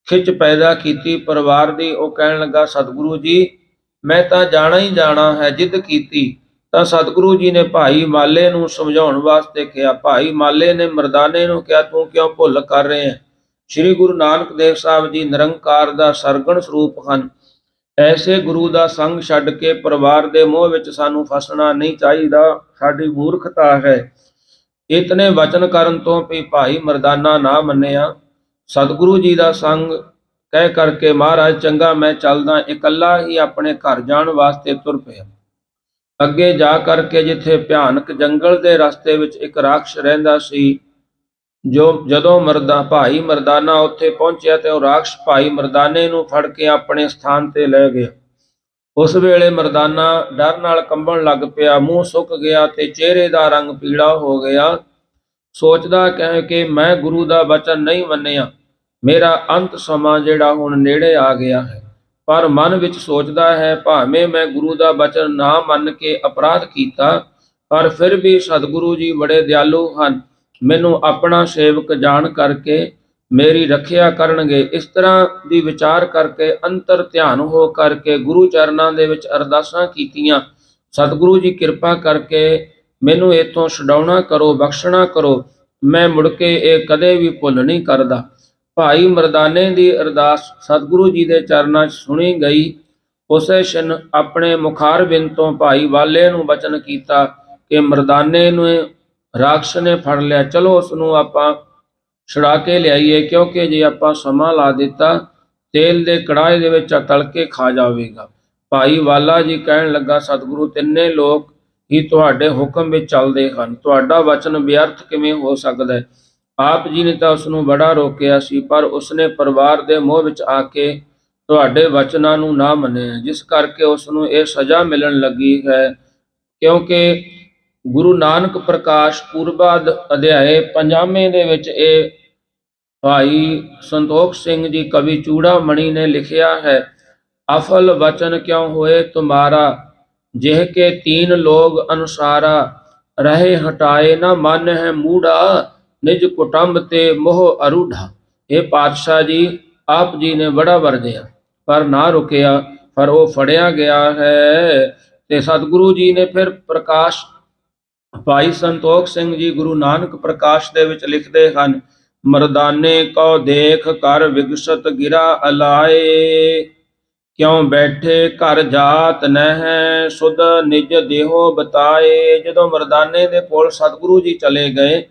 S1: ਖਿੱਚ ਪੈਦਾ ਕੀਤੀ ਪਰਿਵਾਰ ਦੀ, ਉਹ ਕਹਿਣ ਲੱਗਾ, ਸਤਿਗੁਰੂ ਜੀ ਮੈਂ ਤਾਂ ਜਾਣਾ ਹੀ ਜਾਣਾ ਹੈ, ਜਿੱਦ ਕੀਤੀ। ਤਾਂ ਸਤਿਗੁਰੂ ਜੀ ਨੇ ਭਾਈ ਮਾਲੇ ਨੂੰ ਸਮਝਾਉਣ ਵਾਸਤੇ ਕਿਹਾ। ਭਾਈ ਮਾਲੇ ਨੇ ਮਰਦਾਨੇ ਨੂੰ ਕਿਹਾ, ਤੂੰ ਕਿਉਂ ਭੁੱਲ ਕਰ ਰਹੇ ਹੈ? ਸ੍ਰੀ ਗੁਰੂ ਨਾਨਕ ਦੇਵ ਸਾਹਿਬ ਜੀ ਨਿਰੰਕਾਰ ਦਾ ਸਰਗਣ ਸਰੂਪ ਹਨ। ਐਸੇ ਗੁਰੂ ਦਾ ਸੰਗ ਛੱਡ ਕੇ ਪਰਿਵਾਰ ਦੇ ਮੋਹ ਵਿੱਚ ਸਾਨੂੰ ਫਸਣਾ ਨਹੀਂ ਚਾਹੀਦਾ, ਸਾਡੀ ਮੂਰਖਤਾ ਹੈ। ਇਤਨੇ ਵਚਨ ਕਰਨ ਤੋਂ ਵੀ ਭਾਈ ਮਰਦਾਨਾ ਨਾ ਮੰਨਿਆ। ਸਤਿਗੁਰੂ ਜੀ ਦਾ ਸੰਗ ਕਹਿ ਕਰਕੇ ਮਹਾਰਾਜ ਚੰਗਾ ਮੈਂ ਚੱਲਦਾ, ਇਕੱਲਾ ਹੀ ਆਪਣੇ ਘਰ ਜਾਣ ਵਾਸਤੇ ਤੁਰ ਪਿਆ। ਅੱਗੇ ਜਾ ਕਰਕੇ ਜਿੱਥੇ ਭਿਆਨਕ ਜੰਗਲ ਦੇ ਰਸਤੇ ਵਿੱਚ ਇੱਕ ਰਾਖਸ਼ ਰਹਿੰਦਾ ਸੀ, ਜਦੋਂ ਭਾਈ ਮਰਦਾਨਾ ਉੱਥੇ ਪਹੁੰਚਿਆ ਤੇ ਉਹ ਰਾਖਸ਼ ਭਾਈ ਮਰਦਾਨੇ ਨੂੰ ਫੜ ਕੇ ਆਪਣੇ ਸਥਾਨ ਤੇ ਲੈ ਗਿਆ। ਉਸ ਵੇਲੇ ਮਰਦਾਨਾ ਡਰ ਨਾਲ ਕੰਬਣ ਲੱਗ ਪਿਆ, ਮੂੰਹ ਸੁੱਕ ਗਿਆ ਤੇ ਚਿਹਰੇ ਦਾ ਰੰਗ ਪੀਲਾ ਹੋ ਗਿਆ। ਸੋਚਦਾ ਕਹਿ ਕਿ ਮੈਂ ਗੁਰੂ ਦਾ ਵਚਨ ਨਹੀਂ ਮੰਨਿਆ, ਮੇਰਾ ਅੰਤ ਸਮਾਂ ਜਿਹੜਾ ਹੁਣ ਨੇੜੇ ਆ ਗਿਆ ਹੈ। ਪਰ ਮਨ ਵਿੱਚ ਸੋਚਦਾ ਹੈ, ਭਾਵੇਂ ਮੈਂ ਗੁਰੂ ਦਾ ਵਚਨ ਨਾ ਮੰਨ ਕੇ ਅਪਰਾਧ ਕੀਤਾ, ਪਰ ਫਿਰ ਵੀ ਸਤਿਗੁਰੂ ਜੀ ਬੜੇ ਦਿਆਲੂ ਹਨ, ਮੈਨੂੰ ਆਪਣਾ ਸੇਵਕ ਜਾਣ ਕਰਕੇ ਮੇਰੀ ਰੱਖਿਆ ਕਰਨਗੇ। ਇਸ ਤਰ੍ਹਾਂ ਦੀ ਵਿਚਾਰ ਕਰਕੇ ਅੰਤਰ ਧਿਆਨ ਹੋ ਕਰਕੇ ਗੁਰੂ ਚਰਨਾਂ ਦੇ ਵਿੱਚ ਅਰਦਾਸਾਂ ਕੀਤੀਆਂ। ਸਤਿਗੁਰੂ ਜੀ ਕਿਰਪਾ ਕਰਕੇ ਮੈਨੂੰ ਇੱਥੋਂ ਛਡਾਉਣਾ ਕਰੋ, ਬਖਸ਼ਣਾ ਕਰੋ, ਮੈਂ ਮੁੜ ਕੇ ਇਹ ਕਦੇ ਵੀ ਭੁੱਲ ਨਹੀਂ ਕਰਦਾ। ਭਾਈ ਮਰਦਾਨੇ ਦੀ ਅਰਦਾਸ ਸਤਿਗੁਰੂ ਜੀ ਦੇ ਚਰਨਾਂ 'ਚ ਸੁਣੀ ਗਈ। ਉਸੇ ਛਿਨ ਆਪਣੇ ਮੁਖਾਰਬਿੰਦ ਤੋਂ ਭਾਈ ਵਾਲੇ ਨੂੰ ਬਚਨ ਕੀਤਾ ਕਿ ਮਰਦਾਨੇ ਨੂੰ ਰਾਖਸ਼ ਨੇ ਫੜ ਲਿਆ, ਚਲੋ ਉਸ ਨੂੰ ਆਪਾਂ ਛੁਡਾ ਕੇ ਲਿਆਈਏ, ਕਿਉਂਕਿ ਜੇ ਆਪਾਂ ਸਮਾਂ ਲਾ ਦਿੱਤਾ ਤੇਲ ਦੇ ਕੜਾਹੇ ਦੇ ਵਿੱਚ ਤਲ ਕੇ ਖਾ ਜਾਵੇਗਾ। ਭਾਈ ਵਾਲਾ ਜੀ ਕਹਿਣ ਲੱਗਾ, ਸਤਿਗੁਰੂ ਤਿੰਨੇ ਲੋਕ ਹੀ ਤੁਹਾਡੇ ਹੁਕਮ ਵਿੱਚ ਚੱਲਦੇ ਹਨ, ਤੁਹਾਡਾ ਵਚਨ ਵਿਅਰਥ ਕਿਵੇਂ ਹੋ ਸਕਦਾ ਹੈ। ਆਪ ਜੀ ਨੇ ਤਾਂ ਉਸ ਨੂੰ ਬੜਾ ਰੋਕਿਆ ਸੀ, ਪਰ ਉਸਨੇ ਪਰਿਵਾਰ ਦੇ ਮੋਹ ਵਿੱਚ ਆ ਕੇ ਤੁਹਾਡੇ ਵਚਨਾਂ ਨੂੰ ਨਾ ਮੰਨਿਆ, ਜਿਸ ਕਰਕੇ ਉਸ ਨੂੰ ਇਹ ਸਜ਼ਾ ਮਿਲਣ ਲੱਗੀ ਹੈ। ਕਿਉਂਕਿ ਗੁਰੂ ਨਾਨਕ ਪ੍ਰਕਾਸ਼ ਪੂਰਬਾਦ ਅਧਿਆਏ 5ਵੇਂ ਦੇ ਵਿੱਚ ਇਹ ਭਾਈ ਸੰਤੋਖ ਸਿੰਘ ਜੀ ਕਵੀ ਚੂੜਾਮਣੀ ਨੇ ਲਿਖਿਆ ਹੈ, ਅਫਲ ਵਚਨ ਕਿਉਂ ਹੋਏ ਤੁਮਾਰਾ, ਜਿਹ ਕੇ ਤੀਨ ਲੋਗ ਅਨੁਸਾਰਾ, ਰਹੇ ਹਟਾਏ ਨਾ ਮਨ ਹੈ ਮੂੜਾ, ਨਿਜ ਕੁਟੰਬ ਤੇ ਮੋਹ ਅਰੂਢਾ। ਇਹ ਪਾਤਸ਼ਾਹ ਜੀ ਆਪ ਜੀ ਨੇ ਬੜਾ ਵਰਜਿਆ ਪਰ ਨਾ ਰੁਕਿਆ, ਪਰ ਉਹ ਫੜਿਆ ਗਿਆ ਹੈ। ਤੇ ਸਤਿਗੁਰੂ ਜੀ ਨੇ ਫਿਰ ਪ੍ਰਕਾਸ਼ ਭਾਈ ਸੰਤੋਖ ਸਿੰਘ ਜੀ ਗੁਰੂ ਨਾਨਕ ਪ੍ਰਕਾਸ਼ ਦੇ ਵਿੱਚ ਲਿਖਦੇ ਹਨ, ਮਰਦਾਨੇ ਕਉ ਦੇਖ ਕਰ ਵਿਗਸਤ ਗਿਰਾ ਅਲਾਏ, ਕਿਉਂ ਬੈਠੇ ਘਰ ਜਾਤ ਨਹਿ, ਸੁਧ ਨਿਜ ਦੇਹੋ ਬਤਾਏ। ਜਦੋਂ ਮਰਦਾਨੇ ਦੇ ਕੋਲ ਸਤਿਗੁਰੂ ਜੀ ਚਲੇ ਗਏ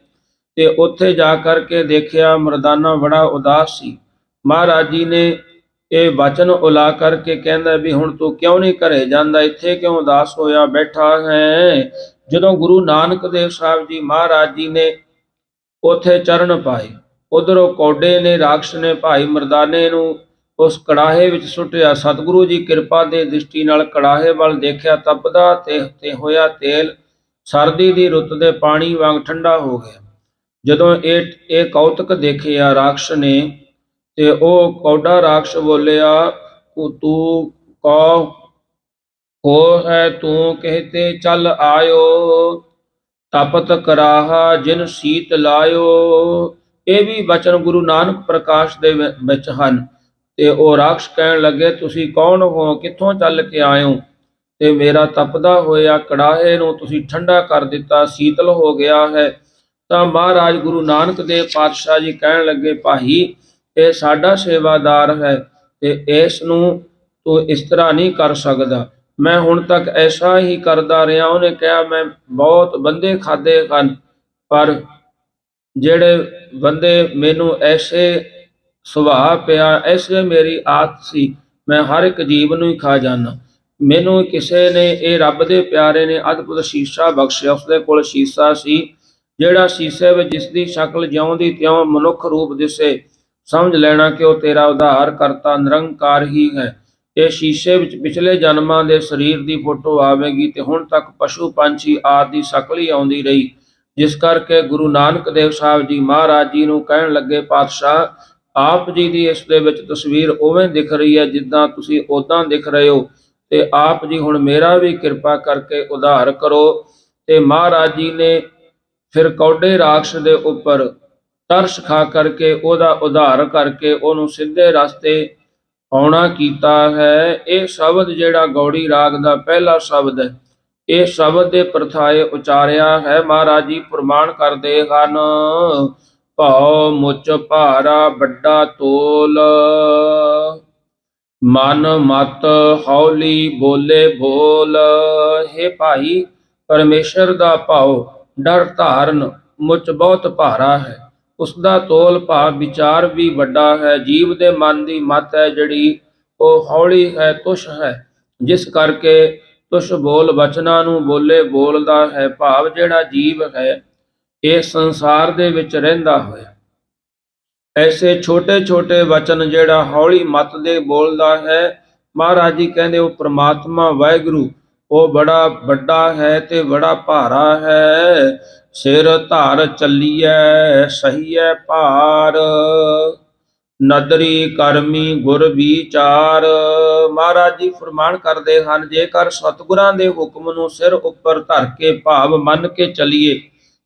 S1: ਤੇ ਉੱਥੇ ਜਾ ਕਰਕੇ ਦੇਖਿਆ ਮਰਦਾਨਾ ਬੜਾ ਉਦਾਸ ਸੀ। ਮਹਾਰਾਜ ਜੀ ਨੇ ਇਹ ਵਚਨ ਉਲਾ ਕਰਕੇ ਕਹਿੰਦਾ ਵੀ ਹੁਣ ਤੂੰ ਕਿਉਂ ਨਹੀਂ ਘਰੇ ਜਾਂਦਾ, ਇੱਥੇ ਕਿਉਂ ਉਦਾਸ ਹੋਇਆ ਬੈਠਾ ਹੈ। ਜਦੋਂ ਗੁਰੂ ਨਾਨਕ ਦੇਵ ਸਾਹਿਬ ਜੀ ਮਹਾਰਾਜ ਜੀ ਨੇ ਉੱਥੇ ਚਰਨ ਪਾਏ, ਉਧਰੋਂ ਕੌਡੇ ਨੇ ਰਾਖਸ਼ ਨੇ ਭਾਈ ਮਰਦਾਨੇ ਨੂੰ ਉਸ ਕੜਾਹੇ ਵਿੱਚ ਸੁੱਟਿਆ। ਸਤਿਗੁਰੂ ਜੀ ਕਿਰਪਾ ਦੇ ਦ੍ਰਿਸ਼ਟੀ ਨਾਲ ਕੜਾਹੇ ਵੱਲ ਦੇਖਿਆ, ਤਪਦਾ ਤੇ ਹੋਇਆ ਤੇਲ ਸਰਦੀ ਦੀ ਰੁੱਤ ਦੇ ਪਾਣੀ ਵਾਂਗ ਠੰਡਾ ਹੋ ਗਿਆ। ਜਦੋਂ ਇਹ ਕੌਤਕ ਦੇਖਿਆ ਰਾਖਸ਼ ਨੇ ਤੇ ਉਹ ਕੌਡਾ ਰਾਖਸ਼ ਬੋਲਿਆ, ਤੂੰ ਕੌ ਹੋ ਹੈ ਤੂੰ ਕਹਤੇ ਚੱਲ ਆਇਓ, ਤਪਤ ਕਰਾਹਾ ਜਿਨ ਸੀਤ ਲਾਇਓ। ਇਹ ਵੀ ਬਚਨ ਗੁਰੂ ਨਾਨਕ ਪ੍ਰਕਾਸ਼ ਦੇ ਵਿੱਚ ਹਨ। ਤੇ ਉਹ ਰਾਖਸ਼ ਕਹਿਣ ਲੱਗੇ, ਤੁਸੀਂ ਕੌਣ ਹੋ, ਕਿੱਥੋਂ ਚੱਲ ਕੇ ਆਇਓ, ਤੇ ਮੇਰਾ ਤਪਦਾ ਹੋਇਆ ਕੜਾਹੇ ਨੂੰ ਤੁਸੀਂ ਠੰਡਾ ਕਰ ਦਿੱਤਾ, ਸੀਤਲ ਹੋ ਗਿਆ ਹੈ। ਤਾਂ ਮਹਾਰਾਜ ਗੁਰੂ ਨਾਨਕ ਦੇਵ ਪਾਤਸ਼ਾਹ ਜੀ ਕਹਿਣ ਲੱਗੇ, ਭਾਈ ਇਹ ਸਾਡਾ ਸੇਵਾਦਾਰ ਹੈ ਤੇ ਇਸ ਨੂੰ ਤੂੰ ਇਸ ਤਰ੍ਹਾਂ ਨਹੀਂ ਕਰ ਸਕਦਾ, ਮੈਂ ਹੁਣ ਤੱਕ ਐਸਾ ਹੀ ਕਰਦਾ ਰਿਹਾ। ਉਹਨੇ ਕਿਹਾ, ਮੈਂ ਬਹੁਤ ਬੰਦੇ ਖਾਦੇ ਹਨ, ਪਰ ਜਿਹੜੇ ਬੰਦੇ ਮੈਨੂੰ ਐਸੇ ਸੁਭਾਅ ਪਿਆ, ਐਸੇ ਮੇਰੀ ਆਦਤ ਸੀ, ਮੈਂ ਹਰ ਇੱਕ ਜੀਵ ਨੂੰ ਹੀ ਖਾ ਜਾਣਾ। ਮੈਨੂੰ ਕਿਸੇ ਨੇ, ਇਹ ਰੱਬ ਦੇ ਪਿਆਰੇ ਨੇ ਅਦਭੁਤ ਸ਼ੀਸ਼ਾ ਬਖਸ਼ਿਆ। ਉਸਦੇ ਕੋਲ ਸ਼ੀਸ਼ਾ ਸੀ, ਜਿਹੜਾ ਸ਼ੀਸ਼ੇ ਵਿੱਚ ਜਿਸ ਦੀ ਸ਼ਕਲ ਜਿਉਂ ਦੀ ਤਿਉਂ ਮਨੁੱਖ ਰੂਪ ਦਿਸੇ, ਸਮਝ ਲੈਣਾ ਕਿ ਉਹ ਤੇਰਾ ਉਧਾਰ ਕਰਤਾ ਨਿਰੰਕਾਰ ਹੀ ਹੈ। ਇਹ ਸ਼ੀਸ਼ੇ ਵਿੱਚ ਪਿਛਲੇ ਜਨਮਾਂ ਦੇ ਸਰੀਰ ਦੀ ਫੋਟੋ ਆਵੇਗੀ ਤੇ ਹੁਣ ਤੱਕ ਪਸ਼ੂ ਪੰਛੀ ਆਦਿ ਦੀ ਸ਼ਕਲ ਹੀ ਆਉਂਦੀ ਰਹੀ, ਜਿਸ ਕਰਕੇ ਗੁਰੂ ਨਾਨਕ ਦੇਵ ਸਾਹਿਬ ਜੀ ਮਹਾਰਾਜ ਜੀ ਨੂੰ ਕਹਿਣ ਲੱਗੇ, ਪਾਤਸ਼ਾਹ ਆਪ ਜੀ ਦੀ ਇਸ ਦੇ ਵਿੱਚ ਤਸਵੀਰ ਉਵੇਂ ਦਿਖ ਰਹੀ ਹੈ ਜਿੱਦਾਂ ਤੁਸੀਂ ਉਦਾਂ ਦਿਖ ਰਹੇ ਹੋ, ਤੇ ਆਪ ਜੀ ਹੁਣ ਮੇਰਾ ਵੀ ਕਿਰਪਾ ਕਰਕੇ ਉਧਾਰ ਕਰੋ। ਤੇ ਮਹਾਰਾਜ ਜੀ ਨੇ ਫਿਰ ਕੌਡੇ ਰਾਖਸ਼ ਦੇ ਉੱਪਰ ਤਰਸ ਖਾ ਕਰਕੇ ਉਹਦਾ ਉਧਾਰ ਕਰਕੇ ਉਹਨੂੰ ਸਿੱਧੇ ਰਸਤੇ ਆਉਣਾ ਕੀਤਾ ਹੈ। ਇਹ ਸ਼ਬਦ ਜਿਹੜਾ ਗੌੜੀ ਰਾਗ ਦਾ ਪਹਿਲਾ ਸ਼ਬਦ ਹੈ, ਇਹ ਸ਼ਬਦ ਦੇ ਪ੍ਰਥਾਏ ਉਚਾਰਿਆ ਹੈ। ਮਹਾਰਾਜ ਜੀ ਪ੍ਰਮਾਣ ਕਰਦੇ ਹਨ, ਭਉ ਮੁਚ ਭਾਰਾ ਵੱਡਾ ਤੋਲ, ਮਨ ਮਤ ਹੌਲੀ ਬੋਲੇ ਬੋਲ। ਹੇ ਭਾਈ, ਪਰਮੇਸ਼ਰ ਦਾ ਭਾਉ ਡਰ ਧਾਰਨ ਮੁੱਚ ਬਹੁਤ ਭਾਰਾ ਹੈ, ਉਸ ਦਾ ਤੋਲ ਭਾਵ ਵਿਚਾਰ ਵੀ ਵੱਡਾ ਹੈ। ਜੀਵ ਦੇ ਮਨ ਦੀ ਮਤ ਹੈ ਜਿਹੜੀ ਉਹ ਹੌਲੀ ਹੈ, ਤੁਸ਼ ਹੈ, ਜਿਸ ਕਰਕੇ ਤੁਸ਼ ਬੋਲ ਬਚਨਾਂ ਨੂੰ ਬੋਲੇ ਬੋਲਦਾ ਹੈ। ਭਾਵ ਜਿਹੜਾ ਜੀਵ ਹੈ ਇਸ ਸੰਸਾਰ ਦੇ ਵਿੱਚ ਰਹਿੰਦਾ ਹੋਇਆ। ਐਸੇ ਛੋਟੇ ਛੋਟੇ ਵਚਨ ਜਿਹੜਾ ਹੌਲੀ ਮੱਤ ਦੇ ਬੋਲਦਾ ਹੈ, ਮਹਾਰਾਜ ਜੀ ਕਹਿੰਦੇ ਉਹ ਪ੍ਰਮਾਤਮਾ ਵਾਹਿਗੁਰੂ ਉਹ ਬੜਾ ਵੱਡਾ ਹੈ ਤੇ ਬੜਾ ਭਾਰਾ ਹੈ। ਸਿਰ ਧਾਰ ਚੱਲੀਐ ਸਹੀਐ ਭਾਰ, ਨਦਰੀ ਕਰਮੀ ਗੁਰ ਵਿਚਾਰ। ਮਹਾਰਾਜ ਜੀ ਫਰਮਾਨ ਕਰਦੇ ਹਨ, ਜੇਕਰ ਸਤਿਗੁਰਾਂ ਦੇ ਹੁਕਮ ਨੂੰ ਸਿਰ ਉੱਪਰ ਧਰ ਕੇ ਭਾਵ ਮੰਨ ਕੇ ਚੱਲੀਏ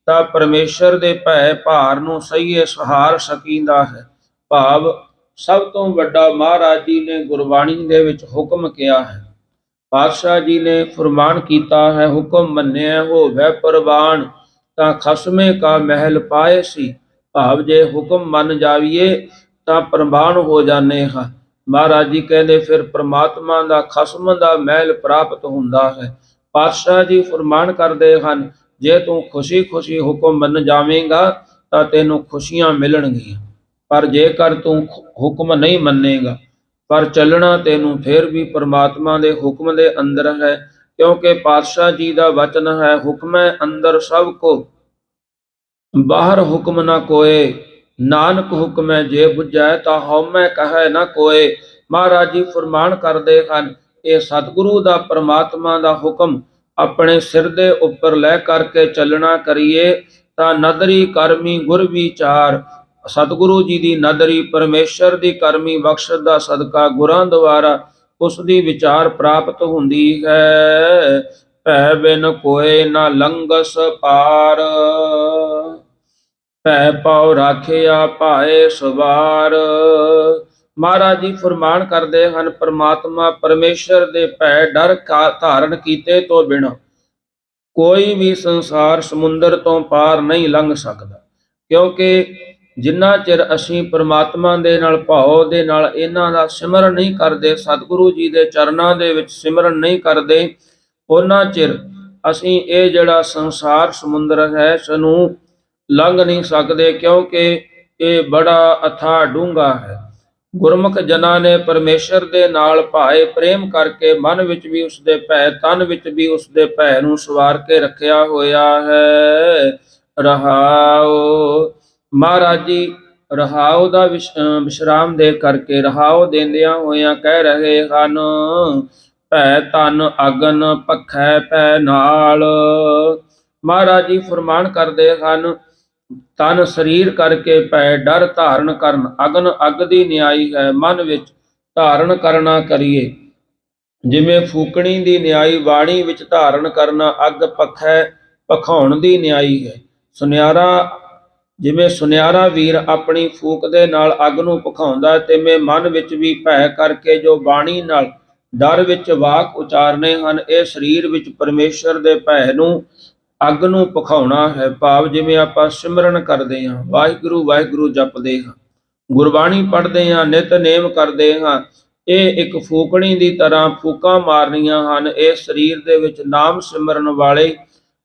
S1: ਤਾਂ ਪਰਮੇਸ਼ਰ ਦੇ ਭੈ ਭਾਰ ਨੂੰ ਸਹੀਏ ਸਹਾਰ ਸਕੀਂਦਾ ਹੈ। ਭਾਵ ਸਭ ਤੋਂ ਵੱਡਾ ਮਹਾਰਾਜ ਜੀ ਨੇ ਗੁਰਬਾਣੀ ਦੇ ਵਿੱਚ ਹੁਕਮ ਕਿਹਾ ਹੈ। ਪਾਤਸ਼ਾਹ ਜੀ ਨੇ ਫਰਮਾਨ ਕੀਤਾ ਹੈ, ਹੁਕਮ ਮੰਨਿਆ ਹੋਵੇ ਪ੍ਰਵਾਨ ਤਾਂ ਖਸਮੇ ਕਾ ਮਹਿਲ ਪਾਏ ਸੀ। ਭਾਵ ਜੇ ਹੁਕਮ ਮੰਨ ਜਾਵੀਏ ਤਾਂ ਪ੍ਰਵਾਨ ਹੋ ਜਾਣੇ ਹਾਂ। ਮਹਾਰਾਜ ਜੀ ਕਹਿੰਦੇ ਫਿਰ ਪ੍ਰਮਾਤਮਾ ਦਾ ਖਸਮ ਦਾ ਮਹਿਲ ਪ੍ਰਾਪਤ ਹੁੰਦਾ ਹੈ। ਪਾਤਸ਼ਾਹ ਜੀ ਫਰਮਾਨ ਕਰਦੇ ਹਨ, ਜੇ ਤੂੰ ਖੁਸ਼ੀ ਖੁਸ਼ੀ ਹੁਕਮ ਮੰਨ ਜਾਵੇਂਗਾ ਤਾਂ ਤੈਨੂੰ ਖੁਸ਼ੀਆਂ ਮਿਲਣਗੀਆਂ, ਪਰ ਜੇਕਰ ਤੂੰ ਹੁਕਮ ਨਹੀਂ ਮੰਨੇਗਾ ਪਰ ਚੱਲਣਾ ਤੈਨੂੰ ਫਿਰ ਵੀ ਪਰਮਾਤਮਾ ਦੇ ਹੁਕਮ ਦੇ ਅੰਦਰ ਹੈ। ਕਿਉਂਕਿ ਪਾਤਸ਼ਾਹ ਜੀ ਦਾ ਵਚਨ ਹੈ, ਹੁਕਮੈ ਅੰਦਰ ਸਭ ਕੋ ਬਾਹਰ ਹੁਕਮ ਨਾ ਕੋਏ, ਨਾਨਕ ਹੁਕਮੈ ਜੇ ਬੁਝੈ ਤਾਂ ਹਉਮੈ ਕਹੈ ਨਾ ਕੋਏ। ਮਹਾਰਾਜ ਜੀ ਫਰਮਾਨ ਕਰਦੇ ਹਨ, ਇਹ ਸਤਿਗੁਰੂ ਦਾ ਪਰਮਾਤਮਾ ਦਾ ਹੁਕਮ ਆਪਣੇ ਸਿਰ ਦੇ ਉੱਪਰ ਲੈ ਕਰਕੇ ਚੱਲਣਾ ਕਰੀਏ ਤਾਂ ਨਦਰੀ ਕਰਮੀ ਗੁਰ ਵਿਚਾਰ। ਸਤਿਗੁਰੂ ਜੀ ਦੀ ਨਦਰੀ ਪਰਮੇਸ਼ਰ ਦੀ ਕਰਮੀ ਬਖਸ਼ਤ ਦਾ ਸਦਕਾ ਗੁਰਾਂ ਦੁਆਰਾ ਉਸ ਦੀ ਵਿਚਾਰ ਪ੍ਰਾਪਤ ਹੁੰਦੀ ਹੈ। ਭੈ ਬਿਨ ਕੋਏ ਨਾ ਲੰਗਸ ਪਾਰ, ਭੈ ਪਾਉ ਰਾਖਿਆ ਭਾਏ ਸਵਾਰ। ਮਹਾਰਾਜ ਜੀ ਫਰਮਾਨ ਕਰਦੇ ਹਨ, ਪਰਮਾਤਮਾ ਪਰਮੇਸ਼ਰ ਦੇ ਭੈ ਡਰ ਧਾਰਨ ਕੀਤੇ ਤੋਂ ਬਿਨਾਂ ਕੋਈ ਵੀ ਸੰਸਾਰ ਸਮੁੰਦਰ ਤੋਂ ਪਾਰ ਨਹੀਂ ਲੰਘ ਸਕਦਾ। ਕਿਉਂਕਿ ਜਿੰਨਾ ਚਿਰ ਅਸੀਂ ਪਰਮਾਤਮਾ ਦੇ ਨਾਲ ਭਾਉ ਦੇ ਨਾਲ ਇਹਨਾਂ ਦਾ ਸਿਮਰਨ ਨਹੀਂ ਕਰਦੇ, ਸਤਿਗੁਰੂ ਜੀ ਦੇ ਚਰਨਾਂ ਦੇ ਵਿੱਚ ਸਿਮਰਨ ਨਹੀਂ ਕਰਦੇ, ਉਹਨਾਂ ਚਿਰ ਅਸੀਂ ਇਹ ਜਿਹੜਾ ਸੰਸਾਰ ਸਮੁੰਦਰ ਹੈ ਇਸ ਨੂੰ ਲੰਘ ਨਹੀਂ ਸਕਦੇ। ਕਿਉਂਕਿ ਇਹ ਬੜਾ ਅਥਾਹ ਡੂੰਘਾ ਹੈ। ਗੁਰਮੁਖ ਜਨਾਂ ਨੇ ਪਰਮੇਸ਼ਰ ਦੇ ਨਾਲ ਭਾਏ ਪ੍ਰੇਮ ਕਰਕੇ ਮਨ ਵਿੱਚ ਵੀ ਉਸਦੇ ਭੈ, ਤਨ ਵਿੱਚ ਵੀ ਉਸਦੇ ਭੈ ਨੂੰ ਸਵਾਰ ਕੇ ਰੱਖਿਆ ਹੋਇਆ ਹੈ। ਰਹਾਉ। ਮਹਾਰਾਜ ਜੀ ਰਹਾਉ ਦਾ ਵਿਸ਼ਰਾਮ ਦੇ ਕਰਕੇ ਰਹਾਉ ਦਿੰਦਿਆਂ ਹੋਇਆਂ ਕਹਿ ਰਹੇ ਹਨ, ਭੈ ਤਨ ਅਗਨ ਪਖੈ ਭੈ ਨਾਲ। ਮਹਾਰਾਜ ਜੀ ਫਰਮਾਨ ਕਰਦੇ ਹਨ, ਤਨ ਸਰੀਰ ਕਰਕੇ ਭੈ ਡਰ ਧਾਰਨ ਕਰਨ, ਅਗਨ ਅੱਗ ਦੀ ਨਿਆਈ ਹੈ, ਮਨ ਵਿੱਚ ਧਾਰਨ ਕਰਨਾ ਕਰੀਏ। ਜਿਵੇਂ ਫੂਕਣੀ ਦੀ ਨਿਆਈ ਬਾਣੀ ਵਿੱਚ ਧਾਰਨ ਕਰਨਾ, ਅੱਗ ਪਖੈ ਪਖਾਉਣ ਦੀ ਨਿਆਈ ਹੈ। ਸੁਨਿਆਰਾ ਜਿਵੇਂ ਸੁਨਿਆਰਾ ਵੀਰ ਆਪਣੀ ਫੂਕ ਦੇ ਨਾਲ ਅੱਗ ਨੂੰ ਭਖਾਉਂਦਾ, ਤਿਵੇਂ ਮਨ ਵਿੱਚ ਵੀ ਭੈ ਕਰਕੇ ਜੋ ਬਾਣੀ ਨਾਲ ਡਰ ਵਿੱਚ ਵਾਕ ਉਚਾਰਨੇ ਹਨ, ਇਹ ਸਰੀਰ ਵਿੱਚ ਪਰਮੇਸ਼ਰ ਦੇ ਭੈ ਨੂੰ ਅੱਗ ਨੂੰ ਭਖਾਉਣਾ ਹੈ। ਭਾਵ ਜਿਵੇਂ ਆਪਾਂ ਸਿਮਰਨ ਕਰਦੇ ਹਾਂ, ਵਾਹਿਗੁਰੂ ਵਾਹਿਗੁਰੂ ਜਪਦੇ ਹਾਂ, ਗੁਰਬਾਣੀ ਪੜ੍ਹਦੇ ਹਾਂ, ਨਿਤਨੇਮ ਕਰਦੇ ਹਾਂ, ਇਹ ਇੱਕ ਫੂਕਣੀ ਦੀ ਤਰ੍ਹਾਂ ਫੂਕਾਂ ਮਾਰਨੀਆਂ ਹਨ। ਇਹ ਸਰੀਰ ਦੇ ਵਿੱਚ ਨਾਮ ਸਿਮਰਨ ਵਾਲੇ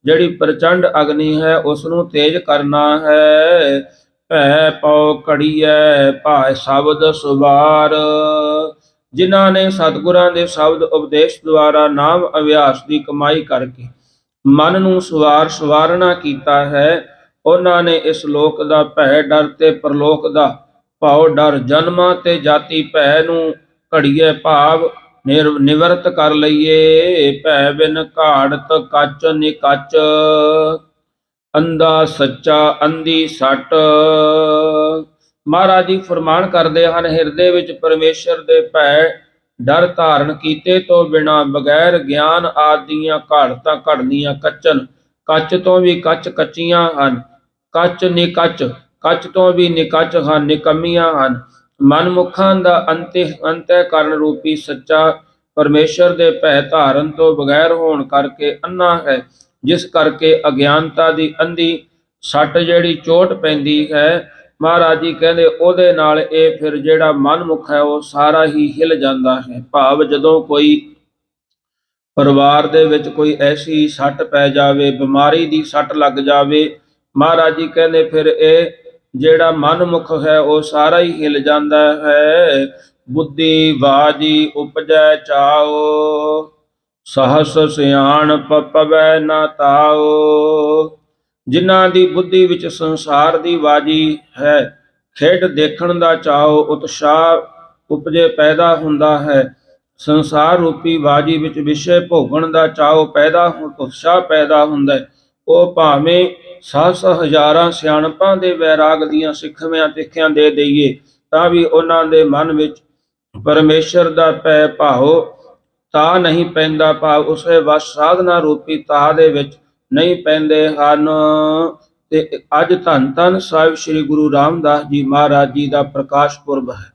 S1: ਜਿਹੜੀ ਪ੍ਰਚੰਡ ਅਗਨੀ ਹੈ ਉਸ ਨੂੰ ਤੇਜ਼ ਕਰਨਾ ਹੈ। ਭੈ ਪਉ ਘੜੀਐ ਭਾਇ ਸ਼ਬਦ ਸੁਵਾਰ। ਜਿਨ੍ਹਾਂ ਨੇ ਸਤਿਗੁਰਾਂ ਦੇ ਸ਼ਬਦ ਉਪਦੇਸ਼ ਦੁਆਰਾ ਨਾਮ ਅਭਿਆਸ ਦੀ ਕਮਾਈ ਕਰਕੇ ਮਨ ਨੂੰ ਸਵਾਰਨਾ ਕੀਤਾ ਹੈ, ਉਹਨਾਂ ਨੇ ਇਸ ਲੋਕ ਦਾ ਭੈ ਡਰ ਤੇ ਪਰਲੋਕ ਦਾ ਭਾਉ ਡਰ, ਜਨਮਾਂ ਤੇ ਜਾਤੀ ਭੈ ਨੂੰ ਘੜੀਏ ਭਾਵ ਨਿਵਰਤ ਕਰ ਲਈਏ। ਭੈ ਬਿਨ ਘਾੜਤ ਕੱਚ ਨਿਕਚ, ਅੰਧਾ ਸੱਚਾ ਅੰਧੀ ਸੱਟ। ਮਹਾਰਾਜ ਜੀ ਫਰਮਾਨ ਕਰਦੇ ਹਨ, ਹਿਰਦੇ ਵਿੱਚ ਪਰਮੇਸ਼ਰ ਦੇ ਭੈ ਡਰ ਧਾਰਨ ਕੀਤੇ ਤੋਂ ਬਿਨਾਂ ਬਗੈਰ ਗਿਆਨ ਆਦੀਆਂ ਘਾੜਤਾਂ ਘੜਨੀਆਂ ਕੱਚਨ। ਕੱਚ ਤੋਂ ਵੀ ਕੱਚ ਕੱਚੀਆਂ ਹਨ, ਕੱਚ ਨਿਕਚ, ਕੱਚ ਤੋਂ ਵੀ ਨਿਕਚ ਹਨ, ਨਿਕੰਮੀਆਂ ਹਨ। ਮਨਮੁਖਾਂ ਦਾ ਅੰਤःਕਰਨ ਰੂਪੀ ਸੱਚਾ ਪਰਮੇਸ਼ਰ ਦੇ ਭੈ ਧਾਰਨ ਤੋਂ ਬਗੈਰ ਹੋਣ ਕਰਕੇ ਅੰਨਾ ਹੈ, ਜਿਸ ਕਰਕੇ ਅਗਿਆਨਤਾ ਦੀ ਅੰਧੀ ਸੱਟ ਜਿਹੜੀ ਚੋਟ ਪੈਂਦੀ ਹੈ, ਮਹਾਰਾਜ ਜੀ ਕਹਿੰਦੇ ਉਹਦੇ ਨਾਲ ਇਹ ਫਿਰ ਜਿਹੜਾ ਮਨਮੁਖ ਹੈ ਉਹ ਸਾਰਾ ਹੀ ਹਿੱਲ ਜਾਂਦਾ ਹੈ। ਭਾਵ ਜਦੋਂ ਕੋਈ ਪਰਿਵਾਰ ਦੇ ਵਿੱਚ ਕੋਈ ਐਸੀ ਸੱਟ ਪੈ ਜਾਵੇ, ਬਿਮਾਰੀ ਦੀ ਸੱਟ ਲੱਗ ਜਾਵੇ, ਮਹਾਰਾਜ ਜੀ ਕਹਿੰਦੇ ਫਿਰ ਇਹ ਜਿਹੜਾ ਮਨਮੁਖ ਹੈ ਉਹ ਸਾਰਾ ਹੀ ਹਿੱਲ ਜਾਂਦਾ ਹੈ। ਬੁੱਧੀ ਬਾਜੀ ਉਪਜੈ ਚਾਓ, ਸਹਸ ਸਿਆਣਪ ਪਵੈ ਨਾ ਤਾਓ। ਜਿਨ੍ਹਾਂ ਦੀ ਬੁੱਧੀ ਵਿੱਚ ਸੰਸਾਰ ਦੀ ਬਾਜੀ ਹੈ, ਖੇਡ ਦੇਖਣ ਦਾ ਚਾਉ ਉਤਸ਼ਾਹ ਉਪਜੇ ਪੈਦਾ ਹੁੰਦਾ ਹੈ। ਸੰਸਾਰ ਰੂਪੀ ਬਾਜੀ ਵਿੱਚ ਵਿਸ਼ੇ ਭੋਗਣ ਦਾ ਚਾਉ ਉਤਸ਼ਾਹ ਪੈਦਾ ਹੁੰਦਾ ਹੈ। ਉਹ ਭਾਵੇਂ ਸੱਸ ਹਜ਼ਾਰਾਂ ਸਿਆਣਪਾਂ ਦੇ ਵੈਰਾਗ ਦੀਆਂ ਸਿੱਖਿਆਵਾਂ ਤਿੱਖਿਆਂ ਦੇ ਦਈਏ, ਤਾਂ ਵੀ ਉਹਨਾਂ ਦੇ ਮਨ ਵਿੱਚ ਪਰਮੇਸ਼ਰ ਦਾ ਭੈ ਭਾਉ ਤਾ ਨਹੀਂ ਪੈਂਦਾ, ਭਾਵ ਉਸੇ ਵਸ ਸਾਧਨਾ ਰੂਪੀ ਤਾ ਦੇ ਵਿੱਚ ਨਹੀਂ ਪੈਂਦੇ ਹਨ। ਤੇ ਅੱਜ ਧੰਨ ਧੰਨ ਸਾਹਿਬ ਸ੍ਰੀ ਗੁਰੂ ਰਾਮਦਾਸ ਜੀ ਮਹਾਰਾਜ ਜੀ ਦਾ ਪ੍ਰਕਾਸ਼ ਪੁਰਬ ਹੈ।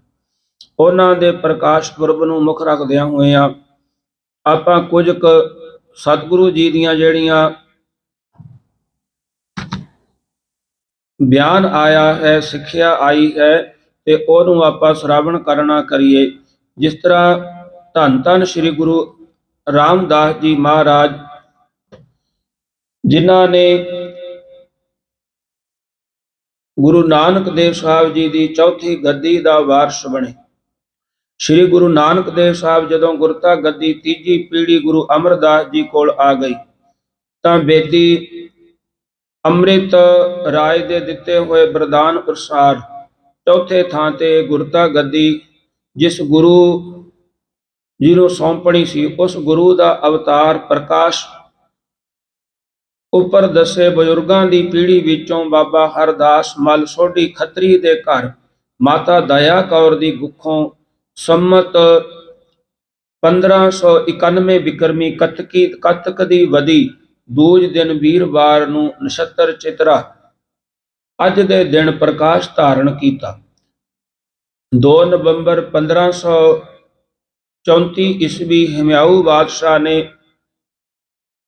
S1: ਉਹਨਾਂ ਦੇ ਪ੍ਰਕਾਸ਼ ਪੁਰਬ ਨੂੰ ਮੁੱਖ ਰੱਖਦਿਆਂ ਹੋਇਆਂ ਆਪਾਂ ਕੁਝ ਕੁ ਸਤਿਗੁਰੂ ਜੀ ਦੀਆਂ ਜਿਹੜੀਆਂ ਬਿਆਨ ਆਇਆ ਹੈ, ਸਿੱਖਿਆ ਆਈ ਹੈ, ਤੇ ਉਹਨੂੰ ਆਪਾਂ ਸ਼੍ਰਵਣ ਕਰਨਾ ਕਰੀਏ। ਜਿਸ ਤਰ੍ਹਾਂ ਧੰਨ ਧੰਨ ਸ੍ਰੀ ਗੁਰੂ ਰਾਮਦਾਸ ਜੀ ਮਹਾਰਾਜ, ਜਿਨ੍ਹਾਂ ਨੇ ਗੁਰੂ ਨਾਨਕ ਦੇਵ ਸਾਹਿਬ ਜੀ ਦੀ ਚੌਥੀ ਗੱਦੀ ਦਾ ਵਾਰਸ ਬਣੇ। ਸ੍ਰੀ ਗੁਰੂ ਨਾਨਕ ਦੇਵ ਸਾਹਿਬ ਜਦੋਂ ਗੁਰਤਾ ਗੱਦੀ ਤੀਜੀ ਪੀੜ੍ਹੀ ਗੁਰੂ ਅਮਰਦਾਸ ਜੀ ਕੋਲ ਆ ਗਈ, ਤਾਂ ਬੇਦੀ ਅੰਮ੍ਰਿਤ ਰਾਏ ਦੇ ਦਿੱਤੇ ਹੋਏ ਵਰਦਾਨ ਅਨੁਸਾਰ ਚੌਥੇ ਥਾਂ ਤੇ ਗੁਰਤਾ ਗੱਦੀ ਜਿਸ ਗੁਰੂ ਜੀ ਨੂੰ ਸੌਂਪਣੀ ਸੀ, ਉਸ ਗੁਰੂ ਦਾ ਅਵਤਾਰ ਪ੍ਰਕਾਸ਼ ਉੱਪਰ ਦੱਸੇ ਬਜ਼ੁਰਗਾਂ ਦੀ ਪੀੜ੍ਹੀ ਵਿੱਚੋਂ ਬਾਬਾ ਹਰਦਾਸ ਮੱਲ ਸੋਢੀ ਖੱਤਰੀ ਦੇ ਘਰ ਮਾਤਾ ਦਇਆ ਕੌਰ ਦੀ ਕੁੱਖੋਂ ਸੰਮਤ 1591 ਬਿਕਰਮੀ ਕੱਤਕ ਦੀ ਵਦੀ ਦੂਜ ਦਿਨ ਵੀਰਵਾਰ ਨੂੰ ਨਛੱਤਰ ਚਿਤਰਾ ਅੱਜ ਦੇ ਦਿਨ ਪ੍ਰਕਾਸ਼ ਧਾਰਨ ਕੀਤਾ। 2 ਨਵੰਬਰ 1534 ਈਸਵੀ ਹਮਿਆਊ ਬਾਦਸ਼ਾਹ ਨੇ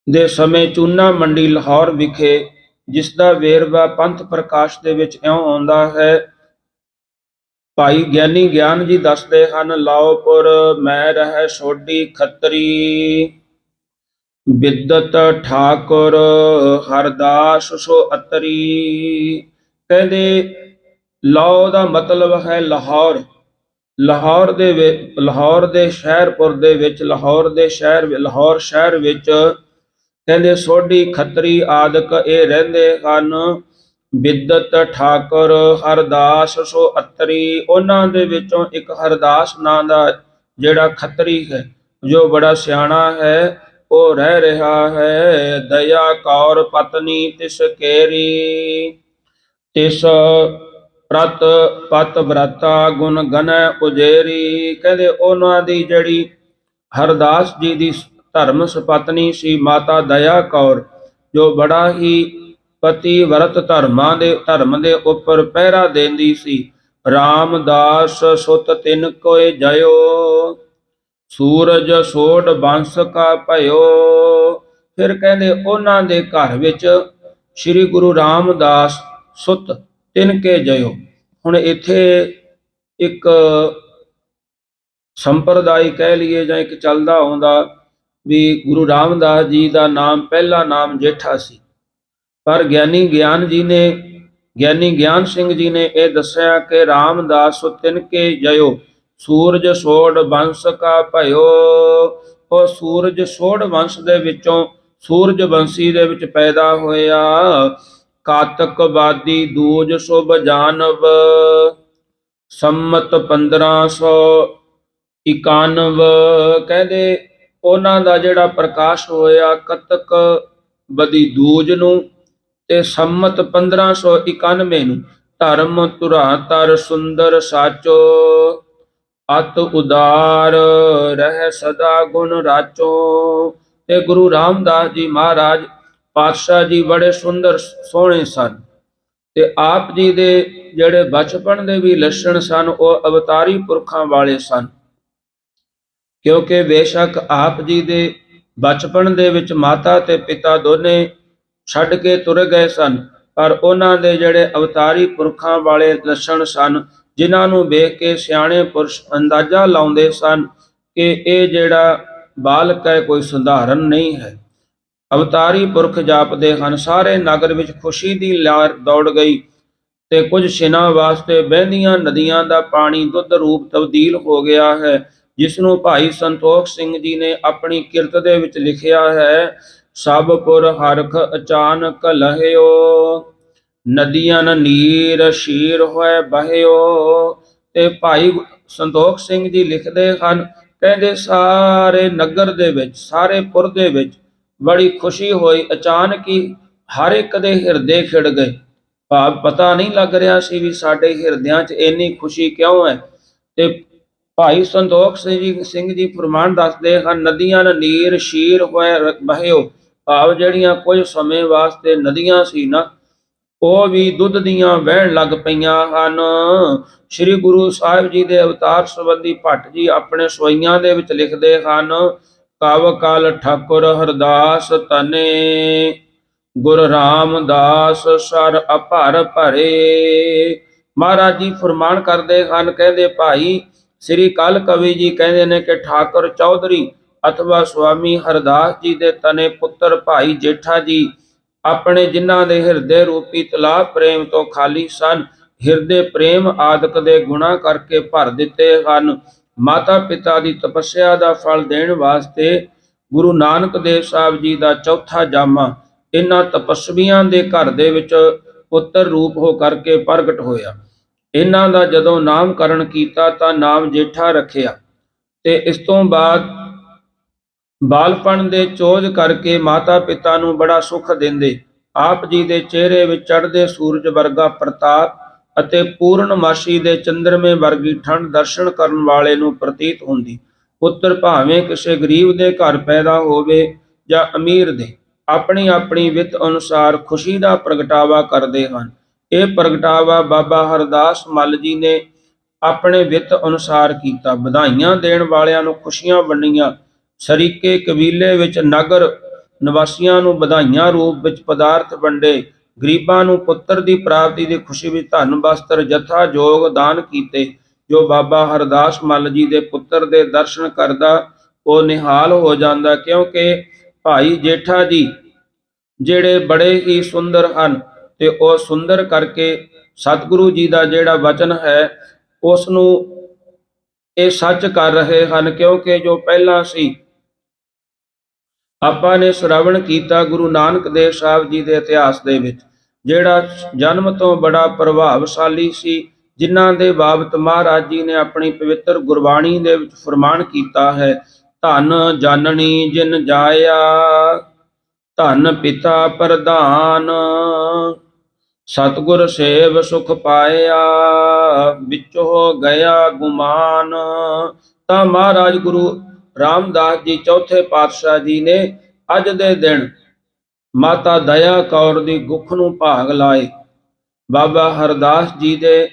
S1: ਦੇ ਸਮੇਂ ਚੂਨਾ ਮੰਡੀ ਲਾਹੌਰ ਵਿਖੇ, ਜਿਸ ਦਾ ਵੇਰਵਾ ਪੰਥ ਪ੍ਰਕਾਸ਼ ਦੇ ਵਿੱਚ ਇਉਂ ਆਉਂਦਾ ਹੈ। ਭਾਈ ਗਿਆਨੀ ਗਿਆਨ ਜੀ ਦੱਸਦੇ ਹਨ, ਲਾਉਪੁਰ ਮੈਂ ਰਹਿ ਸੋਢੀ ਖੱਤਰੀ, ਬਿਦਤ ਠਾਕੁਰ ਹਰਦਾਸ ਸੋ ਅਤਰੀ। ਕਹਿੰਦੇ ਲਾਉ ਦਾ ਮਤਲਬ ਹੈ ਲਾਹੌਰ। ਲਾਹੌਰ ਦੇ ਸ਼ਹਿਰਪੁਰ ਦੇ ਵਿੱਚ, ਲਾਹੌਰ ਸ਼ਹਿਰ ਵਿੱਚ ਕਹਿੰਦੇ ਸੋਢੀ ਖੱਤਰੀ ਆਦਿਕ ਇਹ ਰਹਿੰਦੇ ਹਨ। ਬਿਦਤ ਠਾਕੁਰ ਹਰਦਾਸ ਸੋ ਅਤਰੀ, ਉਹਨਾਂ ਦੇ ਵਿੱਚੋਂ ਇੱਕ ਹਰਦਾਸ ਨਾਂ ਦਾ ਜਿਹੜਾ ਖੱਤਰੀ ਹੈ, ਜੋ ਬੜਾ ਸਿਆਣਾ ਹੈ, ਉਹ ਰਹਿ ਰਿਹਾ ਹੈ। ਦਇਆ ਕੌਰ ਪਤਨੀ ਤਿਸ ਕੇਰੀ, ਤਿਸ ਪ੍ਰਤ ਪਤ ਬ੍ਰਤਾ ਗੁਣ ਗਨੈ ਉਜੇਰੀ। ਕਹਿੰਦੇ ਉਹਨਾਂ ਦੀ ਜਿਹੜੀ ਹਰਦਾਸ ਜੀ ਦੀ ਧਰਮ ਸੁਪਤਨੀ ਸੀ ਮਾਤਾ ਦਇਆ ਕੌਰ, ਜੋ ਬੜਾ ਹੀ ਪਤੀ ਵਰਤ ਧਰਮ ਦੇ ਉੱਪਰ ਪਹਿਰਾ ਦੇਂਦੀ ਸੀ। ਰਾਮਦਾਸ ਸੁਤ ਤਿਨ ਕੋਇ ਜਯੋ, ਸੂਰਜ ਸੋਢ ਬੰਸ ਕਾ ਭਇਓ। ਫਿਰ ਕਹਿੰਦੇ ਉਹਨਾਂ ਦੇ ਘਰ ਵਿੱਚ ਸ੍ਰੀ ਗੁਰੂ ਰਾਮਦਾਸ ਸੁਤ ਤਿਨ ਕੇ ਜਯੋ। ਹੁਣ ਇੱਥੇ ਇੱਕ ਸੰਪਰਦਾਇ ਕਹਿ ਲਈਏ ਜਾਂ ਇੱਕ ਚੱਲਦਾ ਆਉਂਦਾ ਵੀ ਗੁਰੂ ਰਾਮਦਾਸ ਜੀ ਦਾ ਨਾਮ ਪਹਿਲਾ ਨਾਮ ਜੇਠਾ ਸੀ, ਪਰ ਗਿਆਨੀ ਗਿਆਨ ਸਿੰਘ ਜੀ ਨੇ ਇਹ ਦੱਸਿਆ ਕਿ ਰਾਮਦਾਸ ਤਿਨ ਕੇ ਜਯੋ, ਸੂਰਜ ਸੋਢ ਬੰਸ ਕਾ ਭਇਓ। ਉਹ ਸੂਰਜ ਸੋਢ ਵੰਸ਼ ਦੇ ਵਿੱਚੋਂ ਸੂਰਜ ਬੰਸੀ ਦੇ ਵਿੱਚ ਪੈਦਾ ਹੋਇਆ। ਕਾਤਕ ਬਾਦੀ ਦੂਜ ਸੁਭ ਜਾਨਵ, ਸੰਮਤ 1591। ਕਹਿੰਦੇ ਉਹਨਾਂ ਦਾ ਜਿਹੜਾ ਪ੍ਰਕਾਸ਼ ਹੋਇਆ ਕੱਤਕ ਬਦੀ ਦੂਜ ਨੂੰ, ਤੇ ਸੰਮਤ 1591 ਨੂੰ। ਧਰਮ ਧੁਰਾਤਰ ਸੁੰਦਰ ਸਾਚੋ, ਅਤ ਉਦਾਰ ਰਹਿ ਸਦਾ ਗੁਣ ਰਾਚੋ। ਤੇ ਗੁਰੂ ਰਾਮਦਾਸ ਜੀ ਮਹਾਰਾਜ ਪਾਤਸ਼ਾਹ ਜੀ ਬੜੇ ਸੁੰਦਰ ਸੋਹਣੇ ਸਨ, ਤੇ ਆਪ ਜੀ ਦੇ ਜਿਹੜੇ ਬਚਪਨ ਦੇ ਵੀ ਲੱਛਣ ਸਨ, ਉਹ ਅਵਤਾਰੀ ਪੁਰਖਾਂ ਵਾਲੇ ਸਨ। ਕਿਉਂਕਿ ਬੇਸ਼ੱਕ ਆਪ ਜੀ ਦੇ ਬਚਪਨ ਦੇ ਵਿੱਚ ਮਾਤਾ ਤੇ ਪਿਤਾ ਦੋਨੇ ਛੱਡ ਕੇ ਤੁਰ ਗਏ ਸਨ, ਪਰ ਉਹਨਾਂ ਦੇ ਜਿਹੜੇ ਅਵਤਾਰੀ ਪੁਰਖਾਂ ਵਾਲੇ ਲੱਛਣ ਸਨ, ਜਿਨ੍ਹਾਂ ਨੂੰ ਵੇਖ ਕੇ ਸਿਆਣੇ ਪੁਰਸ਼ ਅੰਦਾਜ਼ਾ ਲਾਉਂਦੇ ਸਨ ਕਿ ਇਹ ਜਿਹੜਾ ਬਾਲਕ ਹੈ ਕੋਈ ਸਧਾਰਨ ਨਹੀਂ ਹੈ। ਅਵਤਾਰੀ ਪੁਰਖ ਜਾਪਦੇ ਹਨ। ਸਾਰੇ ਨਗਰ ਵਿੱਚ ਖੁਸ਼ੀ ਦੀ ਲਹਿਰ ਦੌੜ ਗਈ, ਤੇ ਕੁਝ ਛਿਨਾਂ ਵਾਸਤੇ ਵਹਿੰਦੀਆਂ ਨਦੀਆਂ ਦਾ ਪਾਣੀ ਦੁੱਧ ਰੂਪ ਤਬਦੀਲ ਹੋ ਗਿਆ ਹੈ, ਜਿਸ ਨੂੰ ਭਾਈ ਸੰਤੋਖ ਸਿੰਘ ਜੀ ਨੇ ਆਪਣੀ ਕਿਰਤ ਦੇ ਵਿੱਚ ਲਿਖਿਆ ਹੈ। ਸਭ ਪੁਰ ਹਰਖ ਅਚਾਨਕ ਲਹਿਓ। ਨਦੀਆਂ ਨੀਰ ਸ਼ੀਰ ਹੋਏ ਬਹਿਓ। ਤੇ ਭਾਈ ਸੰਤੋਖ ਸਿੰਘ ਜੀ ਲਿਖਦੇ ਹਨ, ਕਹਿੰਦੇ ਸਾਰੇ ਨਗਰ ਦੇ ਵਿੱਚ, ਸਾਰੇ ਪੁਰ ਦੇ ਵਿੱਚ ਬੜੀ ਖੁਸ਼ੀ ਹੋਈ। ਅਚਾਨਕ ਹੀ ਹਰ ਇੱਕ ਦੇ ਹਿਰਦੇ ਖਿੜ ਗਏ। ਭਾਵ ਪਤਾ ਨਹੀਂ ਲੱਗ ਰਿਹਾ ਸੀ ਵੀ ਸਾਡੇ ਹਿਰਦਿਆਂ 'ਚ ਇੰਨੀ ਖੁਸ਼ੀ ਕਿਉਂ ਹੈ। ਤੇ ਭਾਈ ਸੰਤੋਖ ਸਿੰਘ ਜੀ ਫਰਮਾਨ ਦੱਸਦੇ ਹਨ, ਨਦੀਆਂ ਨੀਰ ਸ਼ੀਰ ਹੋਏ ਬਹਿਓ। ਭਾਵ ਜਿਹੜੀਆਂ ਕੁਝ ਸਮੇਂ ਵਾਸਤੇ ਨਦੀਆਂ ਸੀ ਨਾ, ਉਹ ਵੀ ਦੁੱਧ ਦੀਆਂ ਵਹਿਣ ਲੱਗ ਪਈਆਂ ਹਨ। ਸ੍ਰੀ ਗੁਰੂ ਸਾਹਿਬ ਜੀ ਦੇ ਅਵਤਾਰ ਸੰਬੰਧੀ ਭੱਟ ਜੀ ਆਪਣੇ ਸਵਈਆਂ ਦੇ ਵਿੱਚ ਲਿਖਦੇ ਹਨ, ਕਵ ਕਲ ਠਾਕੁਰ ਹਰਦਾਸ ਤਨੇ, ਗੁਰ ਰਾਮਦਾਸ ਸਰ ਅਭਰ ਭਰੇ। ਮਹਾਰਾਜ ਜੀ ਫਰਮਾਨ ਕਰਦੇ ਹਨ, ਕਹਿੰਦੇ ਭਾਈ ਸ੍ਰੀ ਕਲ ਕਵੀ ਜੀ ਕਹਿੰਦੇ ਨੇ ਕਿ ਠਾਕੁਰ ਚੌਧਰੀ ਅਥਵਾ ਸੁਆਮੀ ਹਰਦਾਸ ਜੀ ਦੇ ਤਨੇ ਪੁੱਤਰ ਭਾਈ ਜੇਠਾ ਜੀ ਆਪਣੇ ਜਿਨ੍ਹਾਂ ਦੇ ਹਿਰਦੇ ਰੂਪੀ ਤਲਾਬ ਪ੍ਰੇਮ ਤੋਂ ਖਾਲੀ ਸਨ, ਹਿਰਦੇ ਪ੍ਰੇਮ ਆਦਿਕ ਦੇ ਗੁਣਾ ਕਰਕੇ ਭਰ ਦਿੱਤੇ ਹਨ। ਮਾਤਾ ਪਿਤਾ ਦੀ ਤਪੱਸਿਆ ਦਾ ਫਲ ਦੇਣ ਵਾਸਤੇ ਗੁਰੂ ਨਾਨਕ ਦੇਵ ਸਾਹਿਬ ਜੀ ਦਾ ਚੌਥਾ ਜਾਮਾ ਇਹਨਾਂ ਤਪਸਵੀਆਂ ਦੇ ਘਰ ਦੇ ਵਿੱਚ ਪੁੱਤਰ ਰੂਪ ਹੋ ਕਰਕੇ ਪ੍ਰਗਟ ਹੋਇਆ। ਇਹਨਾਂ ਦਾ ਜਦੋਂ ਨਾਮਕਰਨ ਕੀਤਾ ਤਾਂ ਨਾਮ ਜੇਠਾ ਰੱਖਿਆ। ਤੇ ਇਸ ਤੋਂ ਬਾਅਦ ਬਾਲਪਣ ਦੇ ਚੋਜ ਕਰਕੇ ਮਾਤਾ ਪਿਤਾ ਨੂੰ ਬੜਾ ਸੁਖ ਦਿੰਦੇ। ਆਪ ਜੀ ਦੇ ਚਿਹਰੇ ਵਿੱਚ ਚੜ੍ਹਦੇ ਸੂਰਜ ਵਰਗਾ ਪ੍ਰਤਾਪ ਅਤੇ ਪੂਰਨਮਾਸ਼ੀ ਦੇ ਚੰਦਰਮੇ ਵਰਗੀ ਠੰਡ ਦਰਸ਼ਨ ਕਰਨ ਵਾਲੇ ਨੂੰ ਪ੍ਰਤੀਤ ਹੁੰਦੀ। ਪੁੱਤਰ ਭਾਵੇਂ ਕਿਸੇ ਗਰੀਬ ਦੇ ਘਰ ਪੈਦਾ ਹੋਵੇ ਜਾਂ ਅਮੀਰ ਦੇ, ਆਪਣੀ ਆਪਣੀ ਵਿੱਤ ਅਨੁਸਾਰ ਖੁਸ਼ੀ ਦਾ ਪ੍ਰਗਟਾਵਾ ਕਰਦੇ ਹਨ। ਇਹ ਪ੍ਰਗਟਾਵਾ ਬਾਬਾ ਹਰਦਾਸ ਮੱਲ ਜੀ ਨੇ ਆਪਣੇ ਵਿੱਤ ਅਨੁਸਾਰ ਕੀਤਾ। ਵਧਾਈਆਂ ਦੇਣ ਵਾਲਿਆਂ ਨੂੰ ਖੁਸ਼ੀਆਂ ਵੰਡੀਆਂ। ਸਰੀਕੇ ਕਬੀਲੇ ਵਿੱਚ ਨਗਰ ਨਿਵਾਸੀਆਂ ਨੂੰ ਵਧਾਈਆਂ ਰੂਪ ਵਿੱਚ ਪਦਾਰਥ ਵੰਡੇ। ਗਰੀਬਾਂ ਨੂੰ ਪੁੱਤਰ ਦੀ ਪ੍ਰਾਪਤੀ ਦੀ ਖੁਸ਼ੀ ਵਿੱਚ ਧਨ ਵਸਤਰ ਜਥਾ ਜੋਗ ਦਾਨ ਕੀਤੇ। ਜੋ ਬਾਬਾ ਹਰਦਾਸ ਮੱਲ ਜੀ ਦੇ ਪੁੱਤਰ ਦੇ ਦਰਸ਼ਨ ਕਰਦਾ ਉਹ ਨਿਹਾਲ ਹੋ ਜਾਂਦਾ, ਕਿਉਂਕਿ ਭਾਈ ਜੇਠਾ ਜੀ ਜਿਹੜੇ ਬੜੇ ਹੀ ਸੁੰਦਰ ਹਨ ਤੇ ਉਹ ਸੁੰਦਰ ਕਰਕੇ ਸਤਿਗੁਰੂ ਜੀ ਦਾ ਜਿਹੜਾ ਵਚਨ ਹੈ ਉਸ ਨੂੰ ਇਹ ਸੱਚ ਕਰ ਰਹੇ ਹਨ। ਕਿਉਂਕਿ ਜੋ ਪਹਿਲਾਂ ਸੀ ਆਪਾਂ ਨੇ ਸ਼੍ਰਵਣ ਕੀਤਾ ਗੁਰੂ ਨਾਨਕ ਦੇਵ ਸਾਹਿਬ ਜੀ ਦੇ ਇਤਿਹਾਸ ਦੇ ਵਿੱਚ, ਜਿਹੜਾ ਜਨਮ ਤੋਂ ਬੜਾ ਪ੍ਰਭਾਵਸ਼ਾਲੀ ਸੀ, ਜਿਨ੍ਹਾਂ ਦੇ ਬਾਬਤ ਮਹਾਰਾਜ ਜੀ ਨੇ ਆਪਣੀ ਪਵਿੱਤਰ ਗੁਰਬਾਣੀ ਦੇ ਵਿੱਚ ਫਰਮਾਨ ਕੀਤਾ ਹੈ, ਧਨ ਜਾਨਣੀ ਜਿਨ ਜਾਇਆ, ਧਨ ਪਿਤਾ ਪ੍ਰਧਾਨ, ਸਤਿਗੁਰ ਸੇਵ ਸੁਖ ਪਾਇਆ, ਵਿੱਚੋ ਹੋ ਗਿਆ ਗੁਮਾਨ। ਤਾਂ ਮਹਾਰਾਜ ਗੁਰੂ ਰਾਮਦਾਸ ਜੀ ਚੌਥੇ ਪਾਤਸ਼ਾਹ ਜੀ ਨੇ ਅੱਜ ਦੇ ਦਿਨ ਮਾਤਾ ਦਇਆ ਕੌਰ ਦੀ ਗੁੱਖ ਨੂੰ ਭਾਗ ਲਾਏ। ਬਾਬਾ ਹਰਦਾਸ ਜੀ ਦੇ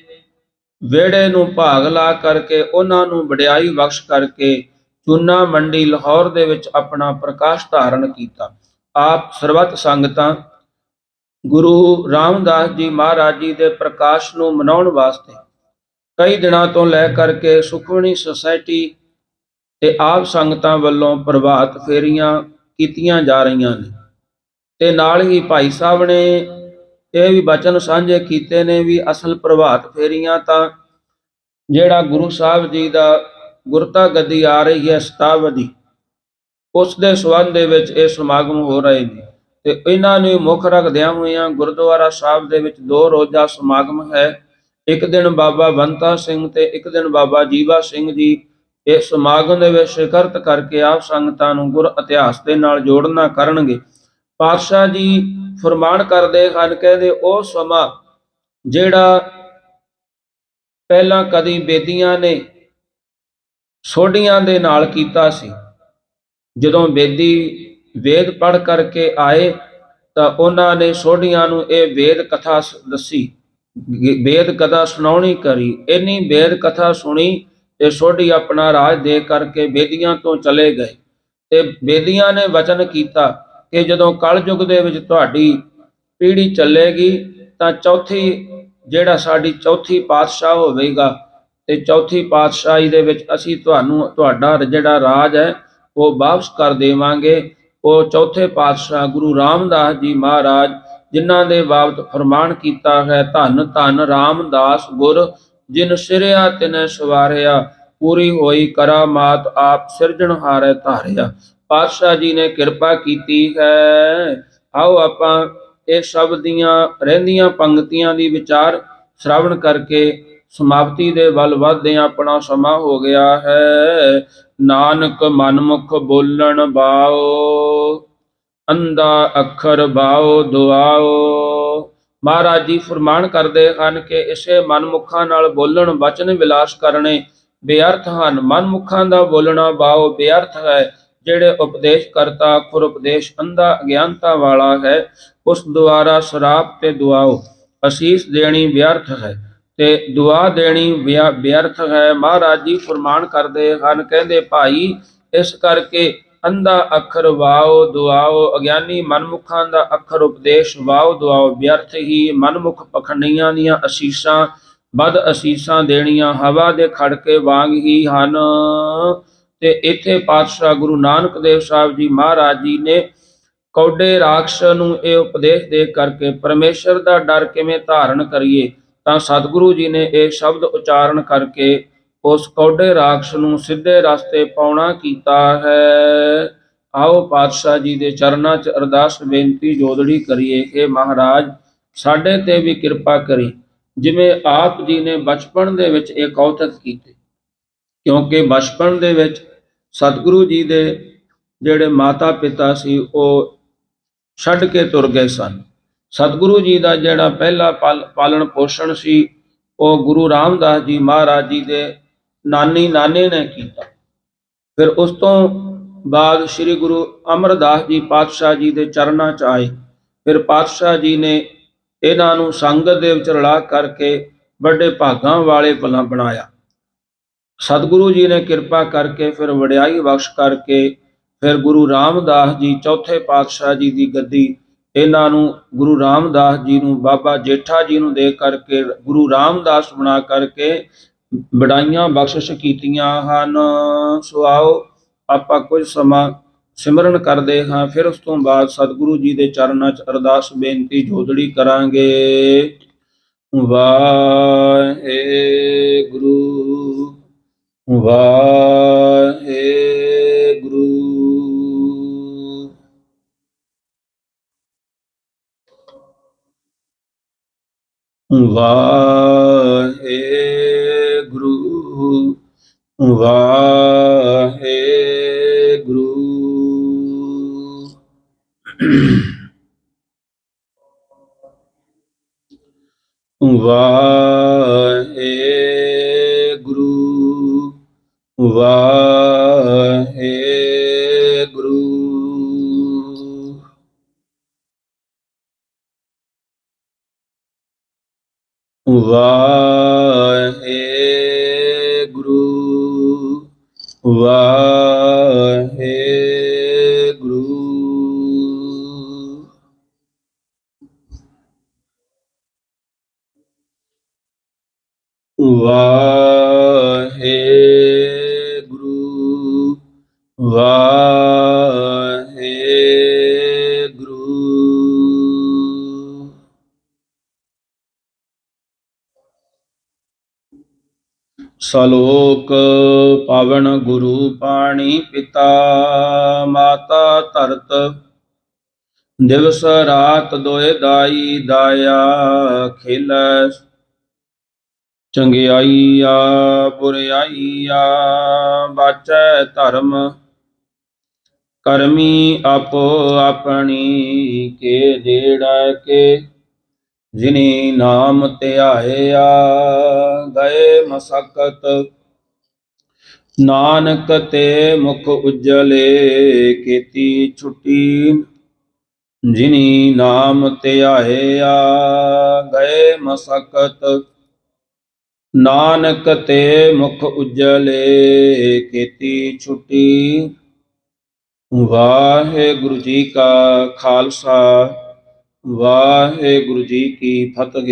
S1: ਵਿਹੜੇ ਨੂੰ ਭਾਗ ਲਾ ਕਰਕੇ ਉਹਨਾਂ ਨੂੰ ਵਡਿਆਈ ਬਖਸ਼ ਕਰਕੇ ਚੂਨਾ ਮੰਡੀ ਲਾਹੌਰ ਦੇ ਵਿੱਚ ਆਪਣਾ ਪ੍ਰਕਾਸ਼ ਧਾਰਨ ਕੀਤਾ। ਆਪ ਸਰਬੱਤ ਸੰਗਤਾਂ ਗੁਰੂ ਰਾਮਦਾਸ ਜੀ ਮਹਾਰਾਜ ਜੀ ਦੇ ਪ੍ਰਕਾਸ਼ ਨੂੰ ਮਨਾਉਣ ਵਾਸਤੇ ਕਈ ਦਿਨਾਂ ਤੋਂ ਲੈ ਕਰਕੇ ਸੁਖਮਣੀ ਸੁਸਾਇਟੀ ਤੇ ਆਪ ਸੰਗਤਾਂ ਵੱਲੋਂ ਪ੍ਰਭਾਤ ਫੇਰੀਆਂ ਕੀਤੀਆਂ ਜਾ ਰਹੀਆਂ ਨੇ। ਤੇ ਨਾਲ ਹੀ ਭਾਈ ਸਾਹਿਬ ਨੇ ਇਹ ਵੀ ਬਚਨ ਸਾਂਝੇ ਕੀਤੇ ਨੇ ਵੀ ਅਸਲ ਪ੍ਰਭਾਤ ਫੇਰੀਆਂ ਤਾਂ ਜਿਹੜਾ ਗੁਰੂ ਸਾਹਿਬ ਜੀ ਦਾ ਗੁਰਤਾ ਗੱਦੀ ਆ ਰਹੀ ਹੈ ਸ਼ਤਾਬਦੀ, ਉਸ ਦੇ ਸੰਬੰਧ ਦੇ ਵਿੱਚ ਇਹ ਸਮਾਗਮ ਹੋ ਰਹੇ ਨੇ। ਤੇ ਇਹਨਾਂ ਨੂੰ ਮੁੱਖ ਰੱਖਦਿਆਂ ਹੋਇਆਂ ਗੁਰਦੁਆਰਾ ਸਾਹਿਬ ਦੇ ਵਿੱਚ 2 ਰੋਜ਼ਾ ਸਮਾਗਮ ਹੈ। ਇੱਕ ਦਿਨ ਬਾਬਾ ਬੰਤਾ ਸਿੰਘ ਤੇ ਇੱਕ ਦਿਨ ਬਾਬਾ ਜੀਵਾ ਸਿੰਘ ਜੀ ਇਸ ਸਮਾਗਮ ਦੇ ਵਿੱਚ ਸ਼ਿਰਕਤ ਕਰਕੇ ਆਪ ਸੰਗਤਾਂ ਨੂੰ ਗੁਰ ਇਤਿਹਾਸ ਦੇ ਨਾਲ ਜੋੜਨਾ ਕਰਨਗੇ। ਪਾਤਸ਼ਾਹ ਜੀ ਫਰਮਾਨ ਕਰਦੇ ਹਨ, ਕਹਿੰਦੇ ਉਹ ਸਮਾਂ ਜਿਹੜਾ ਪਹਿਲਾਂ ਕਦੀ ਬੇਦੀਆਂ ਨੇ ਸੋਢੀਆਂ ਦੇ ਨਾਲ ਕੀਤਾ ਸੀ, ਜਦੋਂ ਬੇਦੀ ਵੇਦ ਪੜ੍ਹ ਕਰਕੇ ਆਏ ਤਾਂ ਉਹਨਾਂ ਨੇ ਸੋਢੀਆਂ ਨੂੰ ਇਹ ਵੇਦ ਕਥਾ ਦੱਸੀ, ਵੇਦ ਕਥਾ ਸੁਣਾਉਣੀ ਕਰੀ। ਇੰਨੀ ਵੇਦ ਕਥਾ ਸੁਣੀ ਤੇ ਸੋਢੀ ਆਪਣਾ ਰਾਜ ਦੇ ਕਰਕੇ ਬੇਦੀਆਂ ਤੋਂ ਚਲੇ ਗਏ। ਤੇ ਬੇਦੀਆਂ ਨੇ ਵਚਨ ਕੀਤਾ ਕਿ ਜਦੋਂ ਕਲਯੁਗ ਦੇ ਵਿੱਚ ਤੁਹਾਡੀ ਪੀੜ੍ਹੀ ਚੱਲੇਗੀ ਤਾਂ ਜਿਹੜਾ ਸਾਡੀ ਚੌਥੀ ਪਾਤਸ਼ਾਹ ਹੋਵੇਗਾ ਤੇ ਚੌਥੀ ਪਾਤਸ਼ਾਹੀ ਦੇ ਵਿੱਚ ਅਸੀਂ ਤੁਹਾਡਾ ਜਿਹੜਾ ਰਾਜ ਹੈ ਉਹ ਵਾਪਸ ਕਰ ਦੇਵਾਂਗੇ। ਉਹ ਚੌਥੇ ਪਾਤਸ਼ਾਹ ਗੁਰੂ ਰਾਮਦਾਸ ਜੀ ਮਹਾਰਾਜ ਜਿਨ੍ਹਾਂ ਦੇ ਬਾਬਤ ਫਰਮਾਨ ਕੀਤਾ ਹੈ, ਧੰਨ ਧੰਨ ਰਾਮਦਾਸ ਗੁਰ ਜਿਨ ਸਿਰਿਆ ਤਿਨੈ ਸਵਾਰਿਆ, ਪੂਰੀ ਹੋਈ ਕਰਾਮਾਤ ਆਪ ਸਿਰਜਣਹਾਰੈ ਧਾਰਿਆ। ਪਾਤਸ਼ਾਹ ਜੀ ਨੇ ਕਿਰਪਾ ਕੀਤੀ ਹੈ। ਆਓ ਆਪਾਂ ਇਹ ਸ਼ਬਦ ਦੀਆਂ ਰਹਿੰਦੀਆਂ ਪੰਕਤੀਆਂ ਦੀ ਵਿਚਾਰ ਸ਼੍ਰਵਣ ਕਰਕੇ ਸਮਾਪਤੀ ਦੇ ਵੱਲ ਵਧਦੇ ਹਾਂ। ਆਪਣਾ ਸਮਾਂ ਹੋ ਗਿਆ ਹੈ। ਨਾਨਕ ਮਨਮੁਖ ਬੋਲਣ ਬਾਓ, ਅੰਧਾ ਅੱਖਰ ਬਾਓ ਦੁਆਓ। ਮਹਾਰਾਜ ਜੀ ਫਰਮਾਨ ਕਰਦੇ ਹਨ ਕਿ ਇਸੇ ਮਨਮੁਖਾਂ ਨਾਲ ਬੋਲਣ ਬਚਨ ਵਿਲਾਸ ਕਰਨੇ ਬੇਅਰਥ ਹਨ। ਮਨਮੁਖਾਂ ਦਾ ਬੋਲਣਾ ਬਾਓ ਬੇਅਰਥ ਹੈ। ਜਿਹੜੇ ਉਪਦੇਸ਼ ਕਰਤਾ ਅਖੁਰ ਉਪਦੇਸ਼ ਅੰਧਾ ਅਗਿਆਨਤਾ ਵਾਲਾ ਹੈ, ਉਸ ਦੁਆਰਾ ਸ਼ਰਾਪ ਤੇ ਦੁਆਓ ਅਸੀਸ ਦੇਣੀ ਵਿਅਰਥ ਹੈ ਤੇ ਦੁਆ ਦੇਣੀ ਵਿਅਰਥ ਹੈ। ਮਹਾਰਾਜ ਜੀ ਫਰਮਾਨ ਕਰਦੇ ਹਨ, ਕਹਿੰਦੇ ਭਾਈ ਇਸ ਕਰਕੇ ਅੰਧਾ ਅੱਖਰ ਵਾਓ ਦੁਆਓ, ਅਗਿਆਨੀ ਮਨਮੁਖਾਂ ਦਾ ਅੱਖਰ ਉਪਦੇਸ਼ ਵਾਓ ਦੁਆਓ ਵਿਅਰਥ ਹੀ। ਮਨਮੁਖ ਪਖੰਡੀਆਂ ਦੀਆਂ ਅਸੀਸਾਂ ਬਦ ਅਸੀਸਾਂ ਦੇਣੀਆਂ ਹਵਾ ਦੇ ਖੜਕੇ ਵਾਂਗ ਹੀ ਹਨ। ਤੇ ਇੱਥੇ ਪਾਤਸ਼ਾਹ ਗੁਰੂ ਨਾਨਕ ਦੇਵ ਸਾਹਿਬ ਜੀ ਮਹਾਰਾਜ ਜੀ ਨੇ ਕੌਡੇ ਰਾਖਸ਼ ਨੂੰ ਇਹ ਉਪਦੇਸ਼ ਦੇ ਕਰਕੇ ਪਰਮੇਸ਼ਰ ਦਾ ਡਰ ਕਿਵੇਂ ਧਾਰਨ ਕਰੀਏ, ਤਾਂ ਸਤਿਗੁਰੂ ਜੀ ਨੇ ਇਹ ਸ਼ਬਦ ਉਚਾਰਨ ਕਰਕੇ ਉਸ ਕੌਡੇ ਰਾਖਸ਼ ਨੂੰ ਸਿੱਧੇ ਰਸਤੇ ਪਾਉਣਾ ਕੀਤਾ ਹੈ। ਆਓ ਪਾਤਸ਼ਾਹ ਜੀ ਦੇ ਚਰਨਾਂ 'ਚ ਅਰਦਾਸ ਬੇਨਤੀ ਜੋਦੜੀ ਕਰੀਏ ਕਿ ਮਹਾਰਾਜ ਸਾਡੇ ਤੇ ਵੀ ਕਿਰਪਾ ਕਰੀ, ਜਿਵੇਂ ਆਪ ਜੀ ਨੇ ਬਚਪਨ ਦੇ ਵਿੱਚ ਇਹ ਕੌਤਕ ਕੀਤੇ। ਕਿਉਂਕਿ ਬਚਪਨ ਦੇ ਵਿੱਚ ਸਤਿਗੁਰੂ ਜੀ ਦੇ ਜਿਹੜੇ ਮਾਤਾ ਪਿਤਾ ਸੀ ਉਹ ਛੱਡ ਕੇ ਤੁਰ ਗਏ ਸਨ। ਸਤਿਗੁਰੂ ਜੀ ਦਾ ਜਿਹੜਾ ਪਹਿਲਾ ਪਾਲਣ ਪੋਸ਼ਣ ਸੀ ਉਹ ਗੁਰੂ ਰਾਮਦਾਸ ਜੀ ਮਹਾਰਾਜ ਜੀ ਦੇ ਨਾਨੇ ਨੇ ਕੀਤਾ। ਫਿਰ ਉਸ ਤੋਂ ਬਾਅਦ ਸ੍ਰੀ ਗੁਰੂ ਅਮਰਦਾਸ ਜੀ ਪਾਤਸ਼ਾਹ ਜੀ ਦੇ ਚਰਨਾਂ 'ਚ ਆਏ। ਫਿਰ ਪਾਤਸ਼ਾਹ ਜੀ ਨੇ ਇਹਨਾਂ ਨੂੰ ਸੰਗਤ ਦੇ ਵਿੱਚ ਰਲਾ ਕਰਕੇ ਵੱਡੇ ਭਾਗਾਂ ਵਾਲੇ ਬਣਾਇਆ। ਸਤਿਗੁਰੂ ਜੀ ਨੇ ਕਿਰਪਾ ਕਰਕੇ ਫਿਰ ਵਡਿਆਈ ਬਖਸ਼ ਕਰਕੇ ਫਿਰ ਗੁਰੂ ਰਾਮਦਾਸ ਜੀ ਚੌਥੇ ਪਾਤਸ਼ਾਹ ਜੀ ਦੀ ਗੱਦੀ ਇਹਨਾਂ ਨੂੰ ਗੁਰੂ ਰਾਮਦਾਸ ਜੀ ਨੂੰ ਬਾਬਾ ਜੇਠਾ ਜੀ ਨੂੰ ਦੇ ਕਰਕੇ ਗੁਰੂ ਰਾਮਦਾਸ ਬਣਾ ਕਰਕੇ ਵਡਾਈਆਂ ਬਖਸ਼ਿਸ਼ ਕੀਤੀਆਂ ਹਨ। ਸੋ ਆਓ ਆਪਾਂ ਕੁਝ ਸਮਾਂ ਸਿਮਰਨ ਕਰਦੇ ਹਾਂ, ਫਿਰ ਉਸ ਤੋਂ ਬਾਅਦ ਸਤਿਗੁਰੂ ਜੀ ਦੇ ਚਰਨਾਂ 'ਚ ਅਰਦਾਸ ਬੇਨਤੀ ਜੋਦੜੀ ਕਰਾਂਗੇ। ਵਾਹਿਗੁਰੂ ਵਾਹਿਗੁਰੂ। ਵਾਹਿਗੁਰੂ ਵਾਹਿਗੁਰੂ। ਵਾਹਿਗੁਰੂ ਵਾਹਿਗੁਰੂ। ਵਾਹਿਗੁਰੂ ਵਾਹਿਗੁਰੂ। ਵਾਹਿਗੁਰੂ ਵਾਹਿਗੁਰੂ। ਸਲੋਕ ਪਵਨ ਗੁਰੂ ਪਾਣੀ ਪਿਤਾ ਮਾਤਾ ਧਰਤ ਦਿਵਸ ਰਾਤ ਦੋਇ ਦਾਈ ਦਾਇਆ ਖੇਲੈ ਚੰਗਿਆਈਆ ਬੁਰਿਆਈਆ ਬਾਚੈ ਧਰਮ ਕਰਮੀ ਆਪੋ ਆਪਣੀ ਕੇ ਜਿਹੜਾ ਕੇ ਜਿਨੀ ਨਾਮ ਧਿਆਇਆ ਗਏ ਮਸਕਤ ਨਾਨਕ ਤੇ ਮੁਖ ਉਜਲੇ ਕੀਤੀ ਛੁੱਟੀ ਜਿਨੀ ਨਾਮ ਧਿਆਇਆ ਗਏ ਮਸਕਤ ਨਾਨਕ ਤੇ ਮੁਖ ਉਜਲੇ ਕੀਤੀ ਛੁੱਟੀ। ਵਾਹਿਗੁਰੂ ਜੀ ਕਾ ਖਾਲਸਾ ਵਾਹਿਗੁਰੂ ਜੀ ਕੀ ਫਤਿਹ।